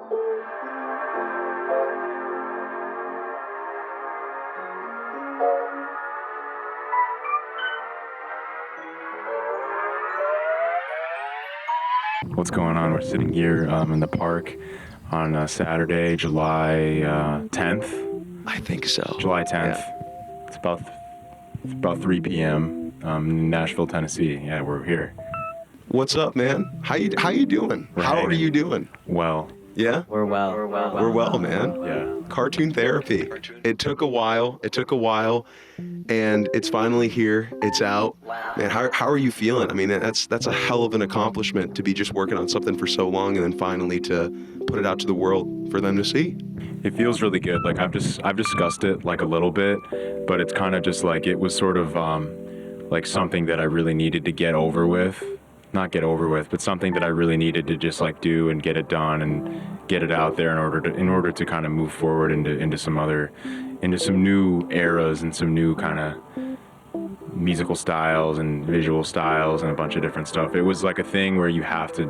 What's going on? We're sitting here in the park on Saturday, July 10th. I think so. July 10th. Yeah. It's about 3 p.m. In Nashville, Tennessee. Yeah, we're here. What's up, man? How you doing? We're How are hanging. you doing? Well. Yeah? We're well. We're well, man. Yeah. Cartoon therapy. It took a while, and it's finally here. It's out. Man, how are you feeling? I mean, that's a hell of an accomplishment to be just working on something for so long and then finally to put it out to the world for them to see. It feels really good. Like I've discussed it like a little bit, but it's kind of just like it was sort of like something that I really needed to get over with. Not get over with, but something that I really needed to just like do and get it done and get it out there in order to kind of move forward into some new eras and some new kind of musical styles and visual styles and a bunch of different stuff. It was like a thing where you have to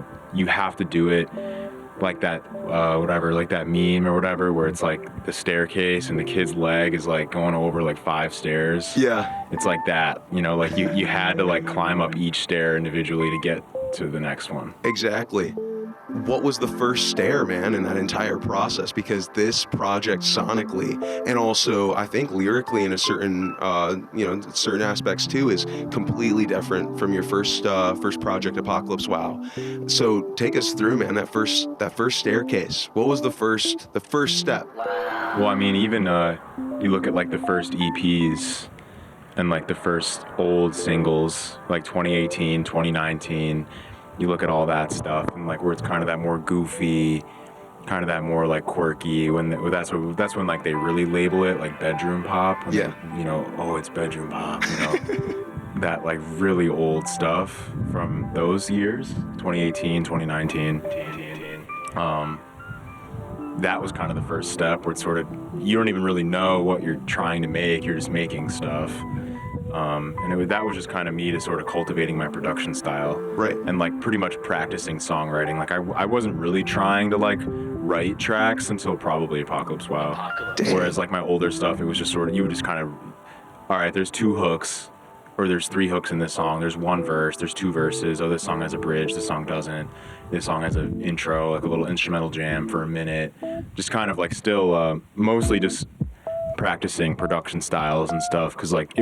do it like that like that meme or whatever, where it's like the staircase and the kid's leg is like going over like 5 stairs. Yeah. It's like that, like you had to like climb up each stair individually to get to the next one. Exactly. What was the first stair, man, in that entire process? Because this project sonically, and also I think lyrically in a certain, certain aspects too, is completely different from your first project, Apocalypse Wow. So take us through, man, that first staircase. What was the first step? Well, I mean, even you look at like the first EPs and like the first old singles, like 2018, 2019. You look at all that stuff and like where it's kind of that more goofy, kind of that more like quirky, that's when like they really label it like bedroom pop. Yeah. It's bedroom pop, that like really old stuff from those years, 2018, 2019. That was kind of the first step where it's sort of, you don't even really know what you're trying to make, you're just making stuff. That was just kind of me to sort of cultivating my production style. Right. And like pretty much practicing songwriting. Like I wasn't really trying to like write tracks until probably Apocalypse Wow. Damn. Whereas like my older stuff, it was just sort of, you would just kind of, all right, there's 2 hooks, or there's 3 hooks in this song. There's 1 verse, there's 2 verses. Oh, this song has a bridge, this song doesn't. This song has an intro, like a little instrumental jam for a minute. Just kind of like still mostly just practicing production styles and stuff, because like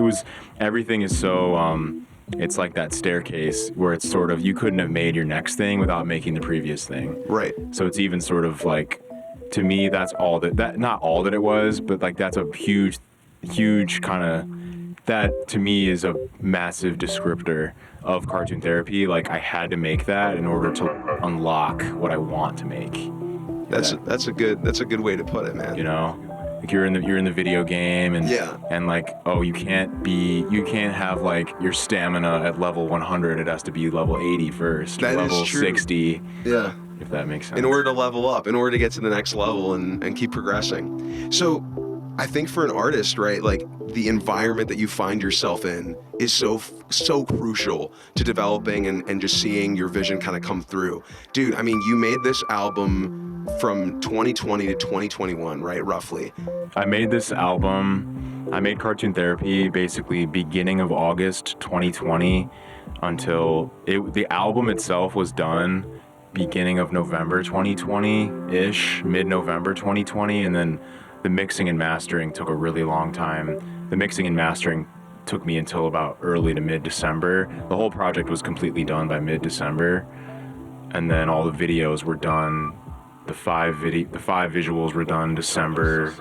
everything is so it's like that staircase where it's sort of, you couldn't have made your next thing without making the previous thing. Right. So it's even sort of like, to me, that's all that not all that it was, but like that's a huge kind of, that to me is a massive descriptor of cartoon therapy. Like I had to make that in order to unlock what I want to make. That's a good way to put it, man. Like you're in the video game and yeah. And like, oh, you can't have like your stamina at level 100. It has to be level 80 first, that or level is true. 60. Yeah. If that makes sense. In order to level up, in order to get to the next level and keep progressing. So I think for an artist, right, like the environment that you find yourself in is so crucial to developing and just seeing your vision kind of come through. Dude, I mean, you made this album from 2020 to 2021, right, roughly? I made Cartoon Therapy basically beginning of August 2020 until the album itself was done beginning of November 2020-ish, mid-November 2020, and then the mixing and mastering took a really long time. The mixing and mastering took me until about early to mid-December. The whole project was completely done by mid-December, and then all the videos were done. The five visuals were done December,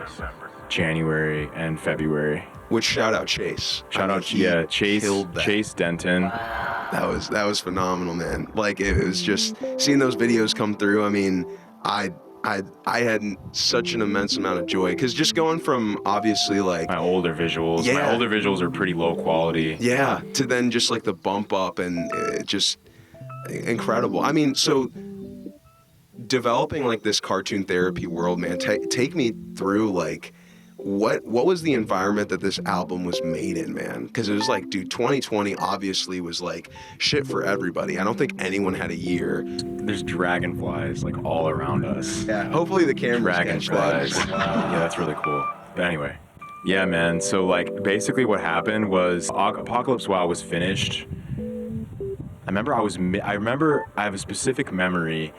January, and February. Which shout out Chase. Chase Denton. That was phenomenal, man. Like it was just seeing those videos come through. I mean, I had such an immense amount of joy, because just going from obviously like my older visuals are pretty low quality. Yeah, to then just like the bump up and just incredible. I mean, so developing like this cartoon therapy world, man, take me through like what was the environment that this album was made in, man? Because it was like, dude, 2020 obviously was like shit for everybody. I don't think anyone had a year. There's dragonflies like all around us. Yeah, hopefully the cameras catch Dragonflies. that. Yeah, that's really cool. But anyway, yeah, man. So like basically what happened was Apocalypse Wow was finished. I remember I have a specific memory.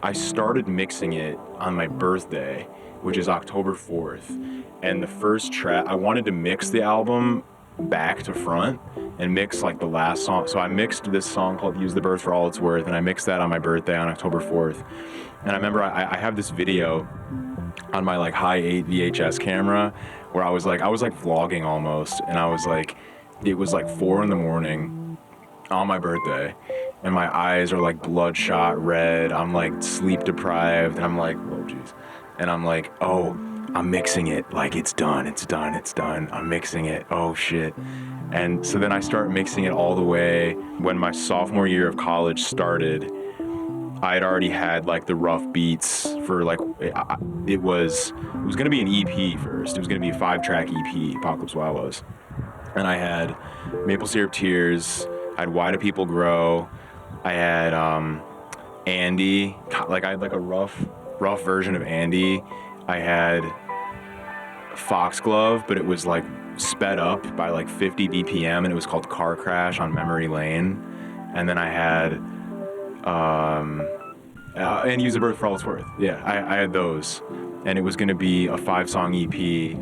I started mixing it on my birthday, which is October 4th. And the first track, I wanted to mix the album back to front and mix like the last song. So I mixed this song called Use the Birth for All It's Worth, and I mixed that on my birthday on October 4th. And I remember I have this video on my like high 8 VHS camera where I was like vlogging almost, and I was like, it was like 4 a.m. on my birthday, and my eyes are like bloodshot red. I'm like sleep deprived, and I'm like, oh jeez. And I'm like, oh, I'm mixing it, like it's done. I'm mixing it, oh shit. And so then I start mixing it all the way. When my sophomore year of college started, I had already had like the rough beats for like, it was gonna be an EP first. It was gonna be a 5-track EP, Apocalypse Wow was. And I had Maple Syrup Tears, I had Why Do People Grow, I had Andy, like I had like a rough version of Andy. I had Foxglove, but it was like sped up by like 50 BPM, and it was called Car Crash on Memory Lane. And then I had and Use the Birth for All It's Worth. Yeah, I had those, and it was gonna be a 5-song EP,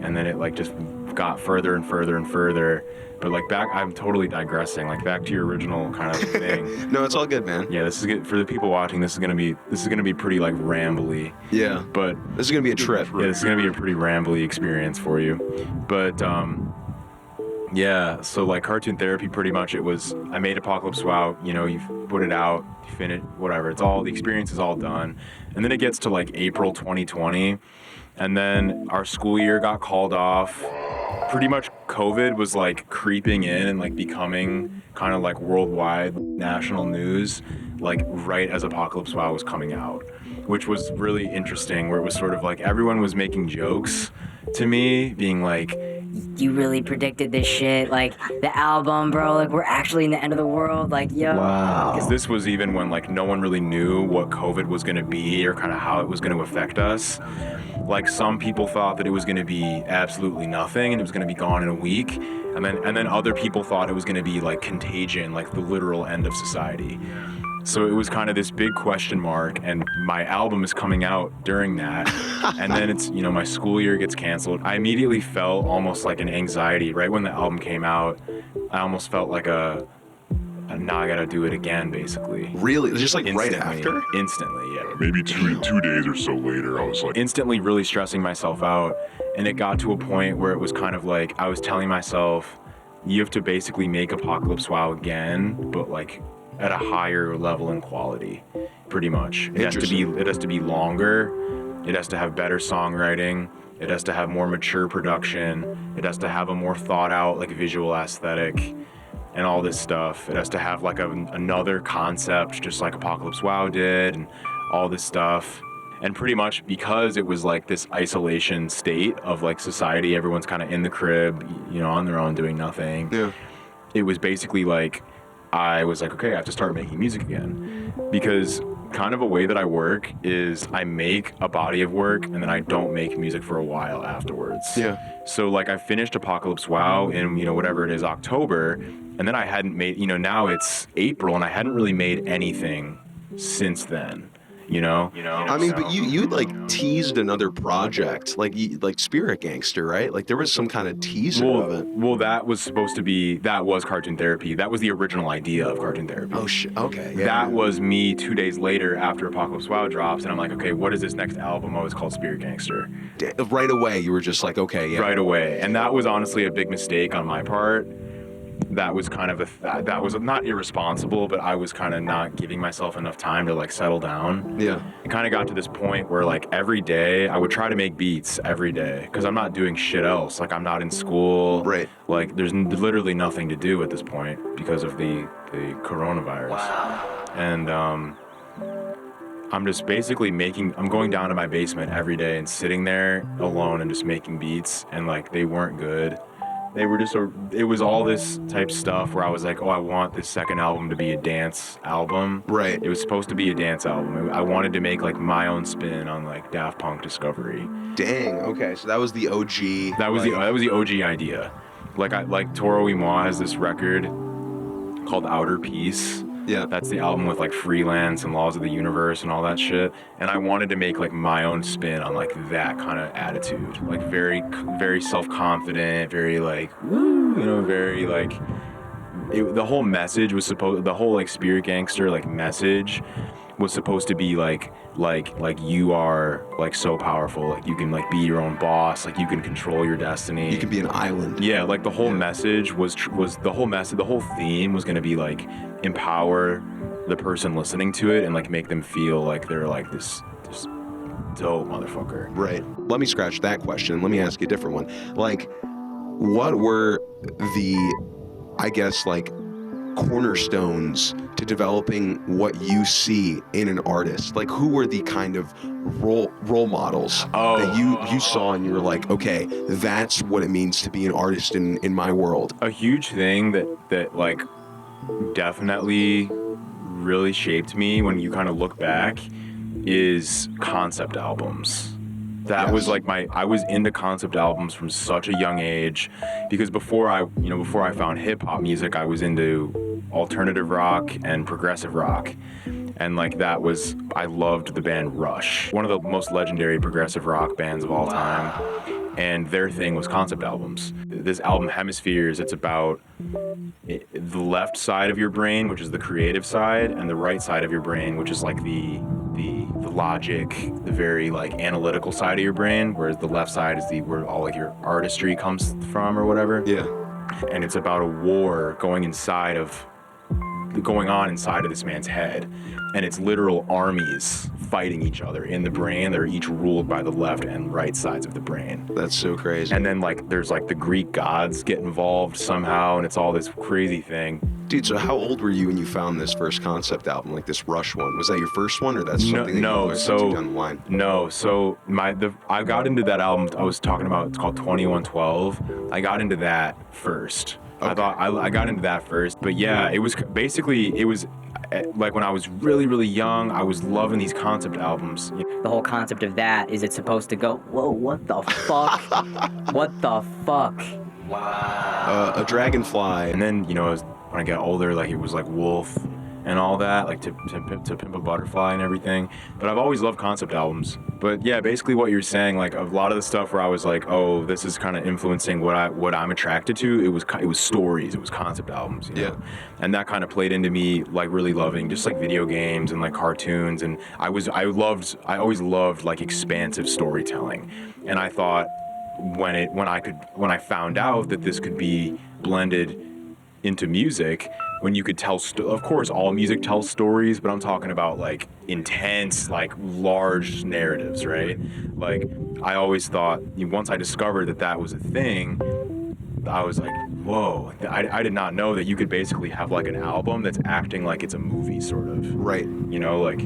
and then it like just got further and further and further. But like I'm totally digressing. Like back to your original kind of thing. No, it's all good, man. Yeah, this is good for the people watching. This is gonna be pretty like rambly. Yeah, but this is gonna be a trip. Yeah, this is gonna be a pretty rambly experience for you. But yeah. So like Cartoon Therapy, pretty much it was. I made Apocalypse Wow. You know, you put it out, you finish, whatever. It's all the experience is all done, and then it gets to like April 2020, and then our school year got called off. Pretty much COVID was like creeping in and like becoming kind of like worldwide national news, like right as Apocalypse Wow was coming out, which was really interesting, where it was sort of like everyone was making jokes to me, being like, you really predicted this shit, like the album, bro, like we're actually in the end of the world, like yo. Wow. Because this was even when like no one really knew what COVID was gonna be or kind of how it was gonna affect us. Like some people thought that it was gonna be absolutely nothing and it was gonna be gone in a week. And then other people thought it was gonna be like contagion, like the literal end of society. So it was kind of this big question mark, and my album is coming out during that. And then it's, you know, my school year gets canceled. I immediately felt almost like an anxiety. Right when the album came out, I almost felt like now I gotta do it again, basically. Really? Just like instantly, right after? Instantly, yeah. Maybe two days or so later, I was like... Instantly really stressing myself out. And it got to a point where it was kind of like, I was telling myself, you have to basically make Apocalypse Wow again, but like at a higher level in quality, pretty much. It has to be longer. It has to have better songwriting. It has to have more mature production. It has to have a more thought out like visual aesthetic and all this stuff. It has to have like another concept, just like Apocalypse Wow did, and all this stuff. And pretty much because it was like this isolation state of like society, everyone's kind of in the crib, you know, on their own doing nothing. Yeah. It was basically like, I was like, okay, I have to start making music again. Because kind of a way that I work is I make a body of work and then I don't make music for a while afterwards. Yeah. So like I finished Apocalypse Wow in, you know, whatever it is, October, and then I hadn't made, you know, now it's April and I hadn't really made anything since then. You know. I mean, but you like teased another project, like Spirit Gangster, right? Like there was some kind of teaser of it. Well, that was Cartoon Therapy. That was the original idea of Cartoon Therapy. Oh shit. Okay. Yeah. That was me 2 days later after Apocalypse Wow drops, and I'm like, okay, what is this next album? Oh, it's called Spirit Gangster. Right away, you were just like, okay, yeah. Right away, and that was honestly a big mistake on my part. That was kind of that was not irresponsible, but I was kind of not giving myself enough time to like settle down. Yeah. It kind of got to this point where like every day I would try to make beats every day because I'm not doing shit else. Like I'm not in school. Right. Like there's literally nothing to do at this point because of the coronavirus. Wow. And I'm just basically I'm going down to my basement every day and sitting there alone and just making beats, and like they weren't good. They were just, it was all this type stuff where I was like, oh, I want this second album to be a dance album. Right. It was supposed to be a dance album. I wanted to make like my own spin on like Daft Punk Discovery. Dang. Okay. So that was the OG. That was the OG idea. Like Toro y Moi has this record called Outer Peace. Yeah. That's the album with like Freelance and Laws of the Universe and all that shit. And I wanted to make like my own spin on like that kind of attitude. Like very, very self-confident, very like, woo, you know, very like, the whole message was the whole like Spirit Gangster like message was supposed to be like you are like so powerful, like you can like be your own boss, like you can control your destiny. You can be an island. Yeah, like the whole message was the whole theme was gonna be like empower the person listening to it and like make them feel like they're like this dope motherfucker. Right. Let me scratch that question. Let me ask you a different one. Like, what were the, I guess, like, cornerstones to developing what you see in an artist? Like, who were the kind of role models that you saw and you were like, okay, that's what it means to be an artist in my world? A huge thing that like definitely really shaped me when you kind of look back is concept albums. That was like I was into concept albums from such a young age, because before I found hip hop music, I was into alternative rock and progressive rock. And like I loved the band Rush, one of the most legendary progressive rock bands of all time. And their thing was concept albums. This album Hemispheres, it's about the left side of your brain, which is the creative side, and the right side of your brain, which is like the logic, the very like analytical side of your brain, whereas the left side is where all like your artistry comes from or whatever. Yeah. And it's about a war going on inside of this man's head, and it's literal armies fighting each other in the brain. They're each ruled by the left and right sides of the brain. That's so crazy. And then like there's like the Greek gods get involved somehow, and it's all this crazy thing. Dude, so how old were you when you found this first concept album, like this Rush one? Was that your first one, or that's something that you learned down the line? No, so I got into that album I was talking about. It's called 2112. I got into that first. Okay. I got into that first, but yeah, it was like when I was really, really young, I was loving these concept albums. The whole concept of that is it's supposed to go, whoa, what the fuck? What the fuck? Wow. A dragonfly. And then, when I got older, like it was like Wolf and all that, like to Pimp a Butterfly and everything. But I've always loved concept albums. But yeah, basically what you're saying, like a lot of the stuff where I was like, oh, this is kind of influencing what I'm attracted to. It was stories, it was concept albums, you know? Yeah. And that kind of played into me like really loving just like video games and like cartoons. And I always loved like expansive storytelling. And I thought when I found out that this could be blended into music, when you could tell, of course, all music tells stories, but I'm talking about like intense, like large narratives, right? Like I always thought, once I discovered that was a thing, I was like, whoa, I did not know that you could basically have like an album that's acting like it's a movie, sort of. Right. Like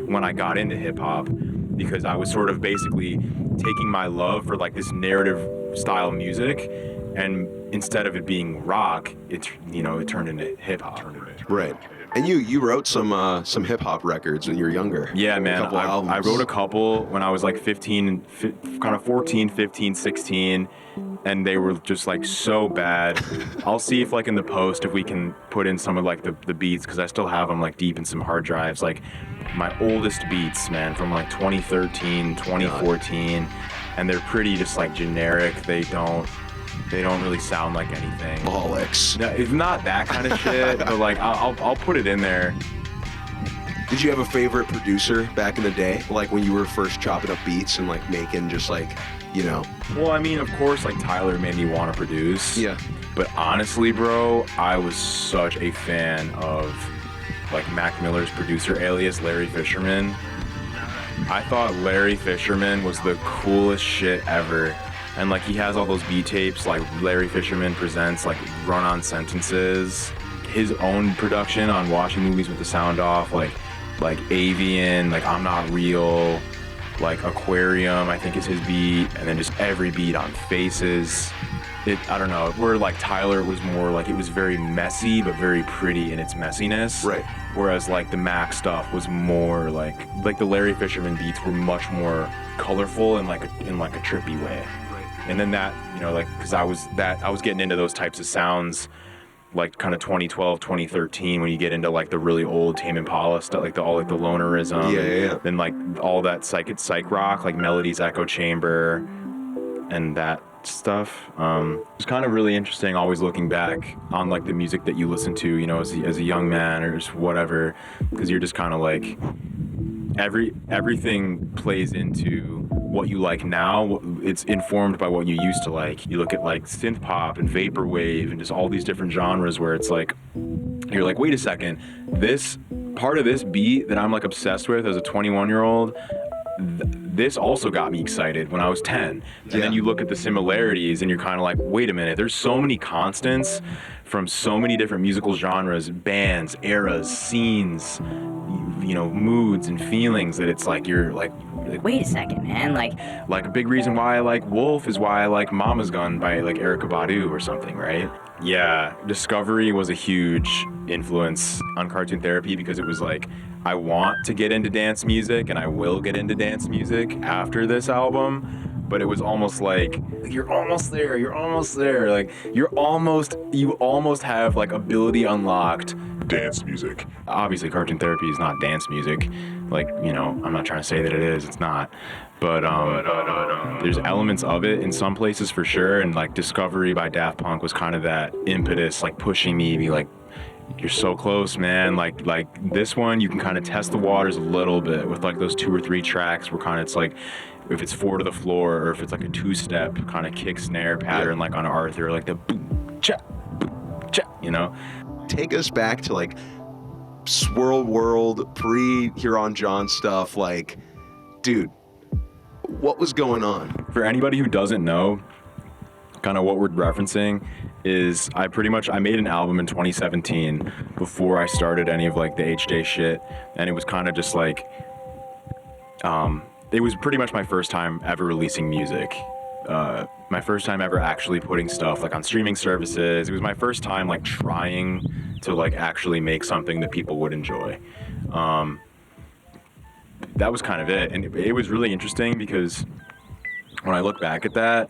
when I got into hip hop, because I was sort of basically taking my love for like this narrative style music, and instead of it being rock, it turned into hip hop. Right. And you wrote some hip hop records when you were younger. Yeah, man. I wrote a couple when I was like 14, 15, 16, and they were just like so bad. I'll see if like in the post if we can put in some of like the beats, because I still have them like deep in some hard drives. Like my oldest beats, man, from like 2013, 2014, and they're pretty just like generic. They don't really sound like anything. Bollocks. No, it's not that kind of shit, but like I'll put it in there. Did you have a favorite producer back in the day? Like when you were first chopping up beats and like making just like, Well, I mean, of course, like Tyler made me want to produce. Yeah. But honestly, bro, I was such a fan of like Mac Miller's producer alias Larry Fisherman. I thought Larry Fisherman was the coolest shit ever. And like he has all those beat tapes, like Larry Fisherman Presents, like Run-On Sentences, his own production on Watching Movies with the Sound Off, like like Avian, like I'm Not Real, like Aquarium, I think is his beat, and then just every beat on Faces. I don't know, where like Tyler was more like, it was very messy, but very pretty in its messiness. Right. Whereas like the Mac stuff was more like the Larry Fisherman beats were much more colorful in like a trippy way. And then that, you know, like, cause I was getting into those types of sounds like kind of 2012, 2013, when you get into like the really old Tame Impala stuff, like the lonerism. Yeah. Then like all that psych rock, like Melody's Echo Chamber and that stuff. It's kind of really interesting always looking back on like the music that you listen to, you know, as a young man or just whatever, because you're just kind of like, everything plays into what you like now. It's informed by what you used to like. You look at like synth pop and vaporwave and just all these different genres where it's like, you're like, wait a second, this part of this beat that I'm like obsessed with as a 21-year-old, this also got me excited when I was 10. And then you look at the similarities and you're kind of like, wait a minute, there's so many constants from so many different musical genres, bands, eras, scenes, you know, moods and feelings, that it's like you're like wait a second, man, like a big reason why I like Wolf is why I like Mama's Gun by like Erykah Badu or something, right? Yeah, Discovery was a huge influence on Cartoon Therapy, because it was like, I want to get into dance music and I will get into dance music after this album, but it was almost like, you're almost there, like you almost have like ability unlocked. Dance music. Obviously Cartoon Therapy is not dance music, like, you know, I'm not trying to say that it is, it's not, but there's elements of it in some places for sure. And like Discovery by Daft Punk was kind of that impetus, like pushing me to be like, you're so close, man. Like this one, you can kind of test the waters a little bit with like those 2 or 3 tracks where kind of it's like, if it's 4 to the floor or if it's like a 2-step kind of kick snare pattern, like on Arthur, like the boom cha, you know. Take us back to like SWIRL WORLD, pre-Huron John stuff. Like, dude, what was going on? For anybody who doesn't know, kind of what we're referencing is I made an album in 2017 before I started any of like the HJ shit, and it was kind of just like, it was pretty much my first time ever releasing music. My first time ever actually putting stuff like on streaming services. It was my first time like trying to like actually make something that people would enjoy. That was kind of it. And it was really interesting because when I look back at that,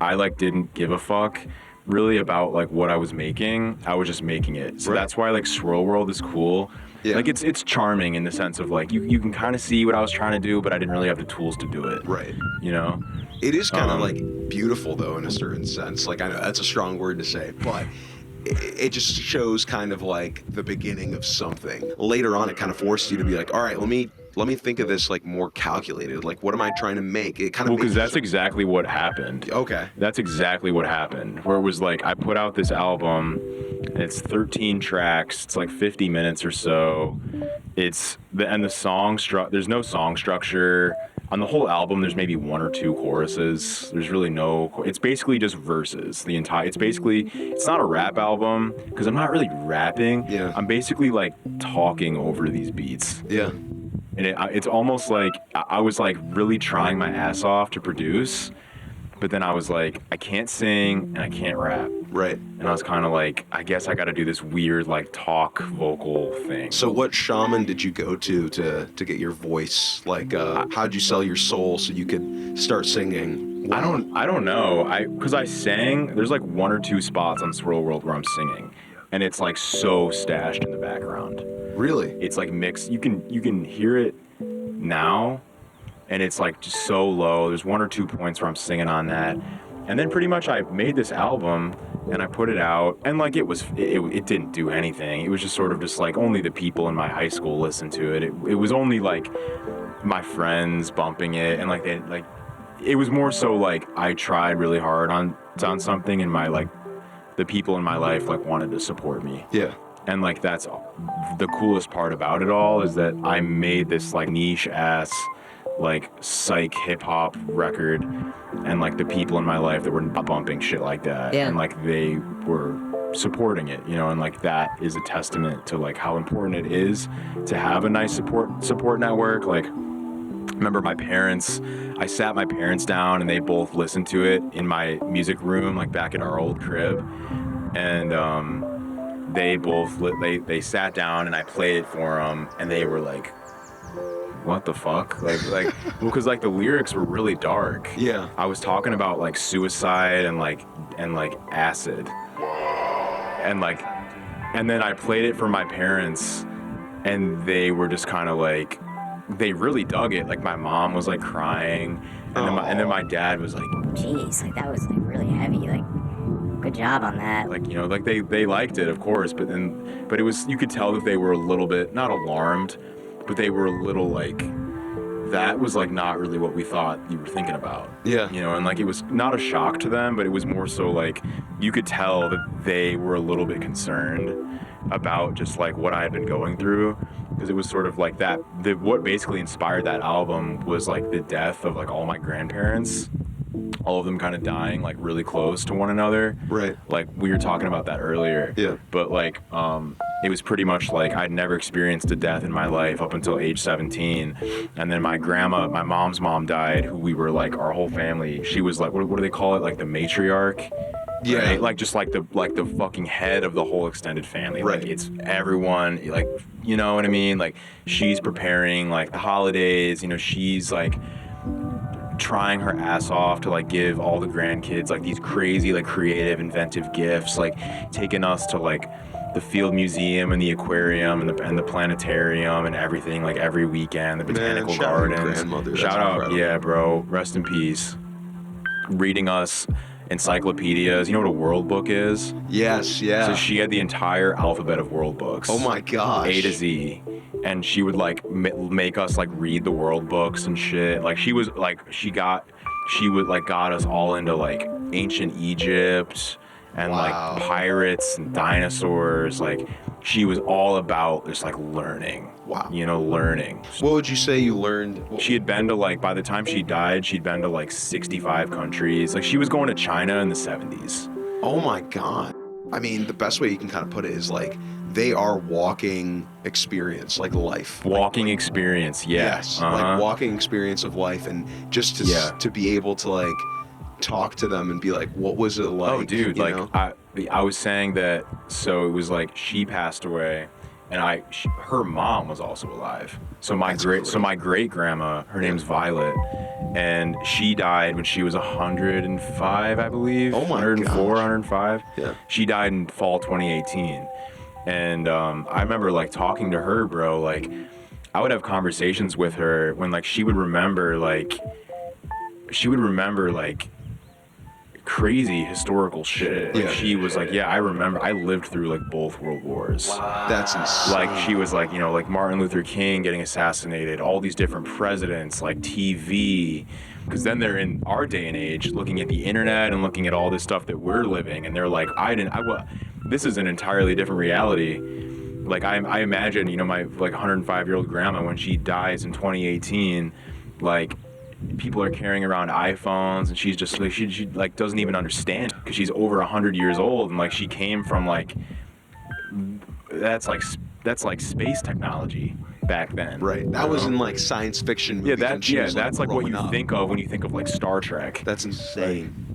I like didn't give a fuck really about like what I was making. I was just making it. So that's why like SWIRL WORLD is cool. Yeah. Like it's charming in the sense of like you can kind of see what I was trying to do, but I didn't really have the tools to do it. Right. You know? It is kind of like beautiful though, in a certain sense. Like, I know that's a strong word to say, but it just shows kind of like the beginning of something. Later on, it kind of forced you to be like, all right, let me think of this like more calculated. Like, what am I trying to make? It kind of because that's exactly what happened. Okay. That's exactly what happened. Where it was like, I put out this album, and it's 13 tracks. It's like 50 minutes or so. There's no song structure. On the whole album, there's maybe 1 or 2 choruses. There's really it's basically just verses. It's not a rap album, because I'm not really rapping. Yeah. I'm basically like talking over these beats. Yeah. And it's almost like I was like really trying my ass off to produce, but then I was like, I can't sing and I can't rap. Right. And I was kind of like, I guess I got to do this weird like talk vocal thing. So what shaman did you go to get your voice? Like, how'd you sell your soul so you could start singing? Wow. I don't know. Because I sang, there's like 1 or 2 spots on SWIRL WORLD where I'm singing, and it's like so stashed in the background. Really? It's like mixed. You can hear it now, and it's like just so low. There's 1 or 2 points where I'm singing on that. And then pretty much I made this album and I put it out, and like it didn't do anything. It was just sort of just like only the people in my high school listened to it. It was only like my friends bumping it, and like it was more so like I tried really hard on something, and my like the people in my life like wanted to support me. Yeah. And like that's the coolest part about it all, is that I made this like niche ass like psych hip hop record, and like the people in my life that were bumping shit like that, and like they were supporting it, you know, and like that is a testament to like how important it is to have a nice support network. Like, remember I sat my parents down and they both listened to it in my music room, like back at our old crib, and they sat down and I played it for them, and they were like, what the fuck? Like, well, because like the lyrics were really dark. Yeah. I was talking about like suicide and like acid. And then I played it for my parents, and they were just kind of like, they really dug it. Like my mom was like crying, and then my dad was like, Jeez, like that was like really heavy. Like, good job on that. like, you know, like they liked it, of course, but it was, you could tell that they were a little bit, not alarmed, but they were a little like, that was like not really what we thought you were thinking about. Yeah. You know, and like it was not a shock to them, but it was more so like you could tell that they were a little bit concerned about just like what I had been going through, because it was sort of like that. What basically inspired that album was like the death of like all my grandparents, all of them kind of dying like really close to one another. Right. Like we were talking about that earlier. Yeah. But like it was pretty much like I'd never experienced a death in my life up until age 17. And then my grandma, my mom's mom died, who we were like, our whole family, she was like, what do they call it? Like the matriarch? Yeah. Right? Like just like the fucking head of the whole extended family. Right. Like it's everyone, like, you know what I mean? Like she's preparing like the holidays, you know, she's like trying her ass off to like give all the grandkids like these crazy like creative inventive gifts, like taking us to like the Field Museum and the aquarium and the planetarium and everything, like every weekend, the botanical gardens. Shout out, incredible. Yeah, bro, rest in peace. Reading us encyclopedias. You know what a world book is? Yes, yeah. So she had the entire alphabet of world books. Oh my gosh. A to Z. And she would like make us like read the world books and shit. Like she was like, got us all into like ancient Egypt and wow. like pirates and dinosaurs. Like she was all about just like learning. Wow. You know, learning. What would you say you learned? She had been to like, by the time she died, she'd been to like 65 countries. Like she was going to China in the 70s. Oh my God. I mean, the best way you can kind of put it is like, they are walking experience, like life. Walking experience, yeah. Yes, like walking experience of life, and just to be able to like talk to them and be like, what was it like? Oh, dude, you like know? I was saying that. So it was like she passed away, and her mom was also alive. So my great grandma, her name's Violet, and she died when she was 105, I believe. Oh my 104, gosh. 105. Yeah. She died in fall 2018. And I remember like talking to her, bro, like I would have conversations with her when like she would remember like crazy historical shit. Like, yeah. She was like, yeah, I remember I lived through like both world wars. Wow. That's insane. Like she was like, you know, like Martin Luther King getting assassinated, all these different presidents, like TV. Because then they're in our day and age looking at the internet and looking at all this stuff that we're living, and they're like, this is an entirely different reality. Like I imagine, you know, my like 105-year-old grandma, when she dies in 2018, like people are carrying around iPhones, and she's just like, she like doesn't even understand, because she's over 100 years old, and like she came from like, that's like space technology back then. Right. That was in like science fiction movies. That's like what you think of when you think of like Star Trek. That's insane.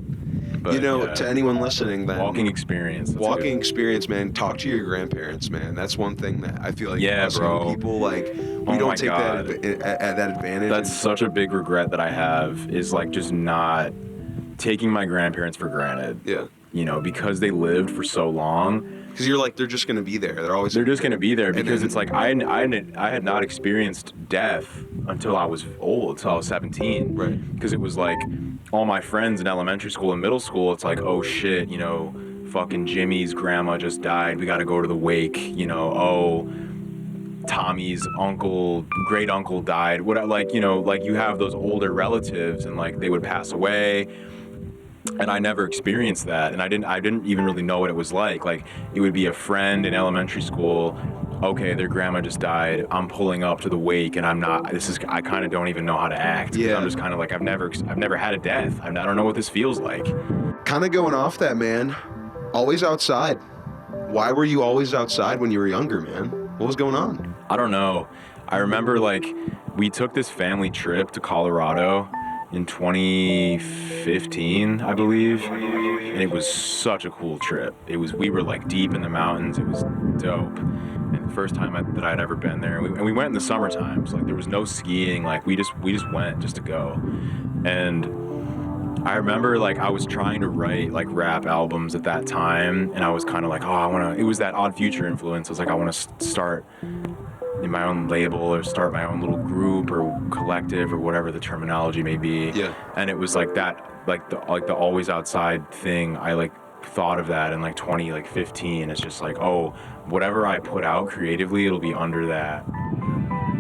But, you know, to anyone listening, then walking experience. Walking experience, man. Talk to your grandparents, man. That's one thing that I feel like us bro. young people, like, we don't take that advantage. That's such a big regret that I have, is like just not taking my grandparents for granted. Yeah. You know, because they lived for so long. Because you're like, they're just going to be there. They're just going to be there, because it's like I had not experienced death until I was old, until I was 17. Right. Because it was like all my friends in elementary school and middle school, it's like, oh shit, you know, fucking Jimmy's grandma just died. We got to go to the wake. You know, oh, Tommy's great uncle died. Like, you know, like you have those older relatives, and like they would pass away. And I never experienced that, and I didn't even really know what it was like. Like, it would be a friend in elementary school. Okay, their grandma just died. I'm pulling up to the wake, and I kind of don't even know how to act. Yeah. I'm just kind of like, I've never had a death. I don't know what this feels like. kind of going off that, man. Always outside. Why were you always outside when you were younger, man? What was going on? I don't know. I remember like we took this family trip to Colorado in 2015, I believe, and it was such a cool trip. We were like deep in the mountains. It was dope. And the first time that I'd ever been there, and we went in the summertime. So like there was no skiing. Like we just went just to go. And I remember like I was trying to write like rap albums at that time, and I was kind of like, it was that Odd Future influence. I was like, I want to start in my own label or start my own little group or collective or whatever the terminology may be. Yeah. And it was like that, like the always outside thing. I like thought of that in like 2015. It's just like, whatever I put out creatively, it'll be under that.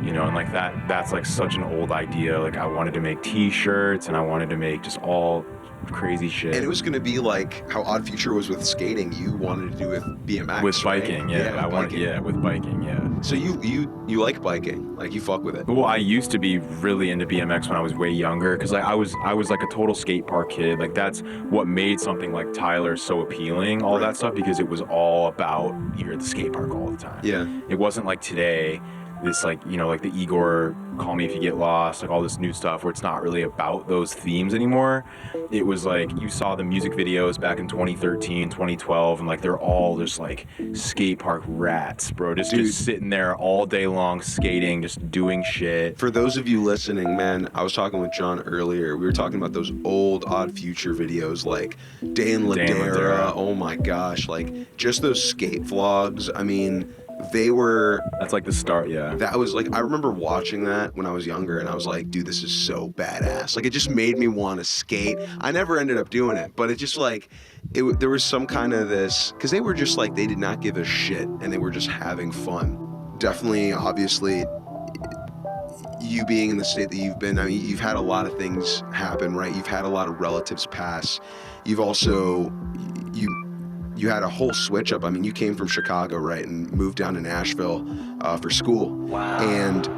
You know, and like that's like such an old idea. Like I wanted to make t-shirts and I wanted to make just all crazy shit. And it was going to be like how Odd Future was with skating. You wanted to do with BMX, with biking, right? With biking, yeah. So you like biking, like you fuck with it. Well, I used to be really into BMX when I was way younger, because like I was like a total skate park kid. Like that's what made something like Tyler so appealing, all that stuff, because it was all about you're at the skate park all the time. Yeah. It wasn't like today, this like, you know, like the Igor Call Me If You Get Lost, like all this new stuff where it's not really about those themes anymore. It was like you saw the music videos back in 2013, 2012, and like they're all just like skate park rats, bro. Just sitting there all day long skating, just doing shit. For those of you listening, man, I was talking with John earlier. We were talking about those old Odd Future videos, like Day in Ladera. Oh my gosh, like just those skate vlogs. I mean, that's like the start. Yeah, that was like, I remember watching that when I was younger, and I was like, dude, this is so badass. Like it just made me want to skate. I never ended up doing it, but it just like there was some kind of this, because they were just like, they did not give a shit and they were just having fun. Definitely, obviously, you being in the state that you've been, I mean, you've had a lot of things happen, right? You've had a lot of relatives pass. You've also you had a whole switch up. I mean, you came from Chicago, right, and moved down to Nashville for school. Wow. And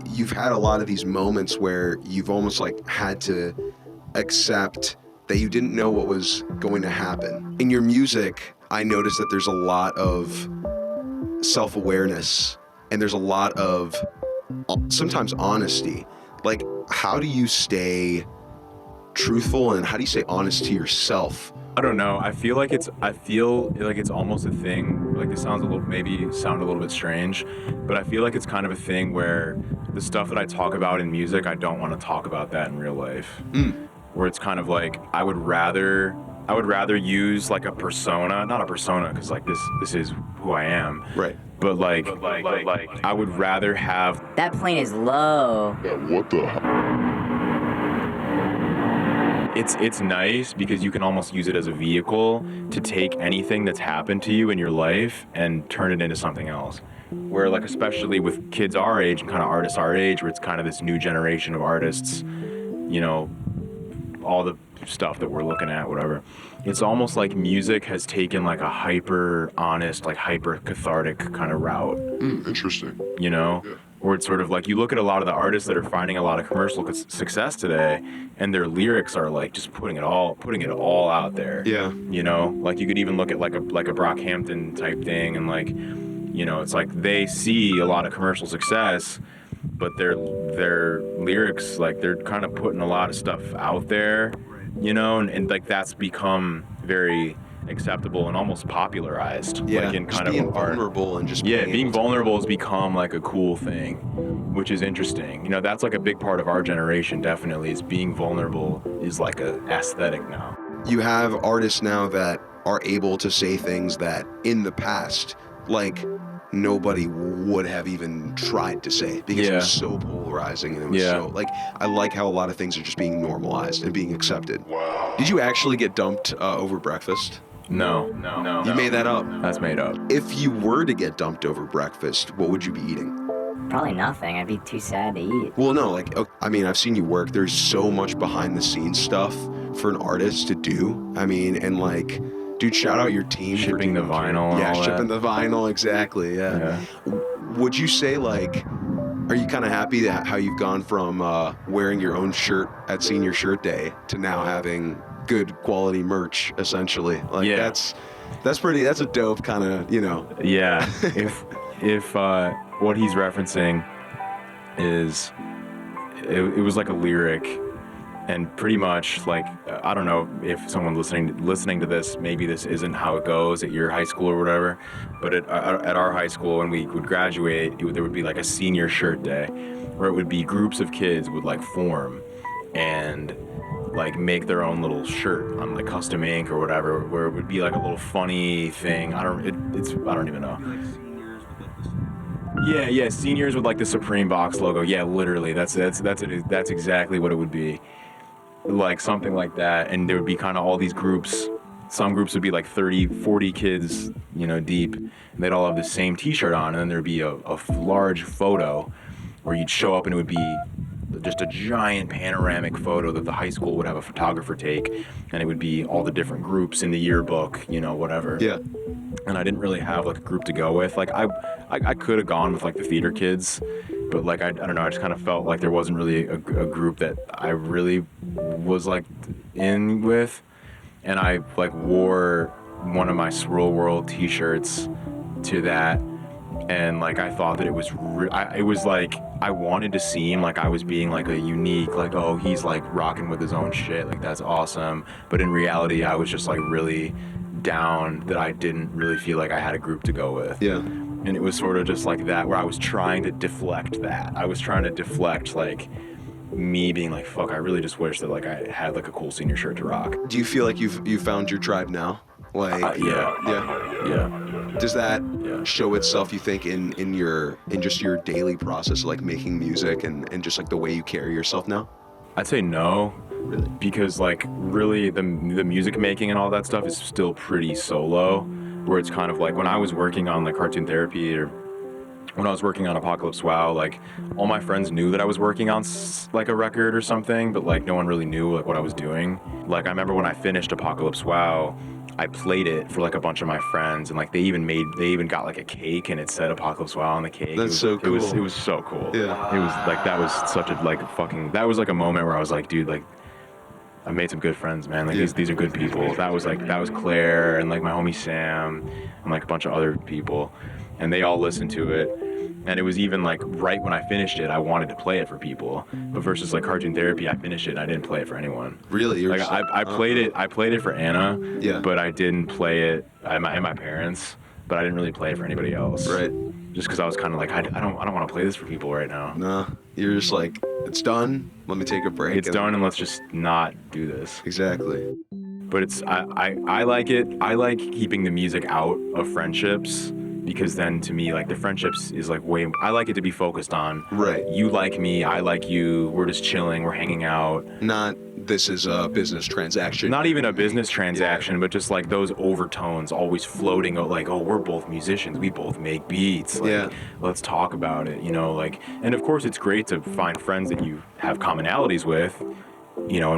you've had a lot of these moments where you've almost like had to accept that you didn't know what was going to happen. In your music, I noticed that there's a lot of self-awareness, and there's a lot of sometimes honesty. Like, how do you stay truthful, and how do you stay honest to yourself? I don't know. I feel like it's almost a thing. Like this sound a little bit strange, but I feel like it's kind of a thing where the stuff that I talk about in music, I don't want to talk about that in real life. Where it's kind of like I would rather use like a persona, not a persona, because like this is who I am. Right. But like I would rather have. That plane is low. Yeah, what the hell? It's nice because you can almost use it as a vehicle to take anything that's happened to you in your life and turn it into something else. Where like, especially with kids our age and kind of artists our age, where it's kind of this new generation of artists, you know, all the stuff that we're looking at, whatever. It's almost like music has taken like a hyper honest, like hyper cathartic kind of route. Interesting. You know? Yeah. Where it's sort of like you look at a lot of the artists that are finding a lot of commercial success today, and their lyrics are like just putting it all out there. Yeah. You know, like you could even look at like a Brockhampton type thing, and like, you know, it's like they see a lot of commercial success, but their lyrics, like they're kind of putting a lot of stuff out there, you know, and like that's become very acceptable and almost popularized. Yeah, like in kind being of vulnerable and just being vulnerable has become like a cool thing, which is interesting. You know, that's like a big part of our generation, definitely, is being vulnerable is like a aesthetic now. You have artists now that are able to say things that in the past, like, nobody would have even tried to say, because it was so polarizing, and it was so, like, I like how a lot of things are just being normalized and being accepted. Wow. Did you actually get dumped over breakfast? No. You made that up? That's made up. If you were to get dumped over breakfast, what would you be eating? Probably nothing. I'd be too sad to eat. Well, no, like, I mean, I've seen you work. There's so much behind the scenes stuff for an artist to do. I mean, and like, dude, shout out your team. Shipping the vinyl and all shipping that. the vinyl, exactly, yeah. Would you say, like, are you kind of happy that how you've gone from wearing your own shirt at senior shirt day to now having good quality merch, essentially. Like Yeah. that's a dope kind of, you know. Yeah. if what he's referencing is it was like a lyric, and pretty much like I don't know if someone listening to this, maybe this isn't how it goes at your high school or whatever, but at our high school when we would graduate, there would be like a senior shirt day where it would be groups of kids would like form and like make their own little shirt on like custom ink or whatever, where it would be like a little funny thing. I don't even know. Yeah, seniors with like the Supreme box logo. Yeah, literally, that's exactly what it would be, like something like that. And there would be kind of all these groups. Some groups would be like 30, 40 kids, you know, deep, and they'd all have the same T-shirt on, and then there'd be a large photo where you'd show up and it would be just a giant panoramic photo that the high school would have a photographer take, and it would be all the different groups in the yearbook, you know, whatever. Yeah. And I didn't really have like a group to go with. Like I could have gone with like the theater kids, but like I don't know, I just kind of felt like there wasn't really a group that I really was like in with, and I like wore one of my SWIRL WORLD t-shirts to that. And like I thought that it was it was like I wanted to seem like I was being like a unique, like, oh, he's like rocking with his own shit, like that's awesome. But in reality, I was just like really down that I didn't really feel like I had a group to go with. Yeah. And it was sort of just like that, where I was trying to deflect that. I was trying to deflect like me being like, fuck, I really just wish that like I had like a cool senior shirt to rock. Do you feel like you've found your tribe now? Like Yeah. Does that show itself, you think, in just your daily process, like making music and just like the way you carry yourself now? I'd say no. Really? Because like really the music making and all that stuff is still pretty solo, where it's kind of like when I was working on like cartoon therapy or when I was working on Apocalypse Wow, like all my friends knew that I was working on like a record or something, but like no one really knew like what I was doing. Like I remember when I finished Apocalypse Wow, I played it for like a bunch of my friends, and like they even got like a cake and it said Apocalypse Wow on the cake. That's so cool. It was so cool. Yeah. It was like that was such a like fucking, that was like a moment where I was like, dude, like I made some good friends, man. Like these are good people. That was Claire and like my homie Sam and like a bunch of other people, and they all listened to it. And it was even like right when I finished it, I wanted to play it for people. But versus like cartoon therapy, I finished it and I didn't play it for anyone. Really? Like I played it. I played it for Anna. Yeah. But I didn't play it and my parents. But I didn't really play it for anybody else. Right. Just because I was kind of like I don't want to play this for people right now. Nah. You're just like, it's done. Let me take a break. It's done, and let's just not do this. Exactly. But it's I like it. I like keeping the music out of friendships, because then to me like the friendships is like way, I like it to be focused on Right. you like me, I like you, we're just chilling, we're hanging out. Not this is a business transaction. Not even a business transaction, but just like those overtones always floating like, oh, we're both musicians, we both make beats, like let's talk about it, you know, like. And of course it's great to find friends that you have commonalities with, you know,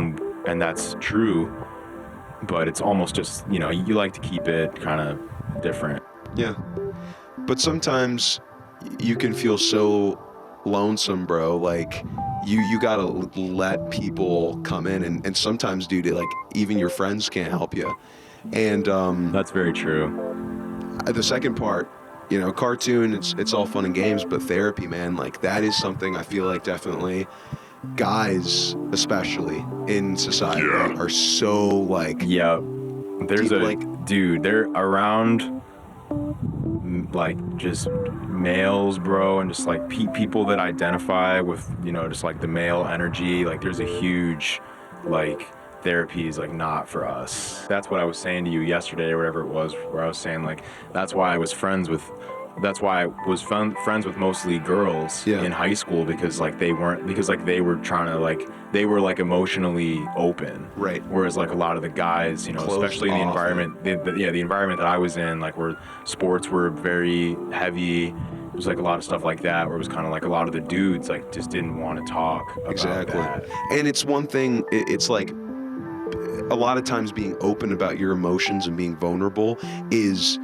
and that's true, but it's almost just, you know, you like to keep it kind of different. Yeah. But sometimes you can feel so lonesome, bro. Like you gotta let people come in, and sometimes, dude, like even your friends can't help you. And That's very true. the second part, you know, cartoon, it's all fun and games, but therapy, man, like that is something I feel like definitely guys, especially in society, are so like. Yeah. There's deep, they're around like just males, bro, and just like people that identify with, you know, just like the male energy. Like there's a huge like therapy is like not for us. That's what I was saying to you yesterday or whatever it was, where I was saying like that's why I was friends with mostly girls in high school, because like they were trying to like, they were like emotionally open, right? Whereas like a lot of the guys, you know, closed especially in the environment, the environment that I was in, like where sports were very heavy, it was like a lot of stuff like that, where it was kind of like a lot of the dudes like just didn't want to talk about that. And it's one thing, it's like a lot of times being open about your emotions and being vulnerable is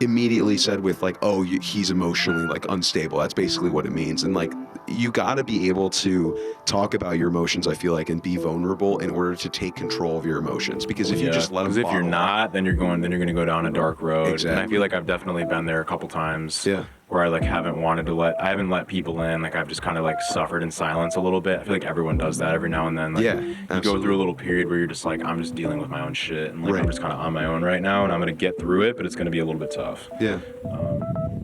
immediately said with like, oh, he's emotionally like unstable. That's basically what it means. And like you got to be able to talk about your emotions, I feel like, and be vulnerable in order to take control of your emotions. Because if you just let them because if you're not, then you're going to go down a dark road. Exactly. And I feel like I've definitely been there a couple times. Yeah. Where I like haven't let people in. Like I've just kind of like suffered in silence a little bit. I feel like everyone does that every now and then. Like, Yeah, you absolutely. go through a little period where you're just like, I'm just dealing with my own shit, and like Right. I'm just kind of on my own right now, and I'm gonna get through it, but it's gonna be a little bit tough. Yeah.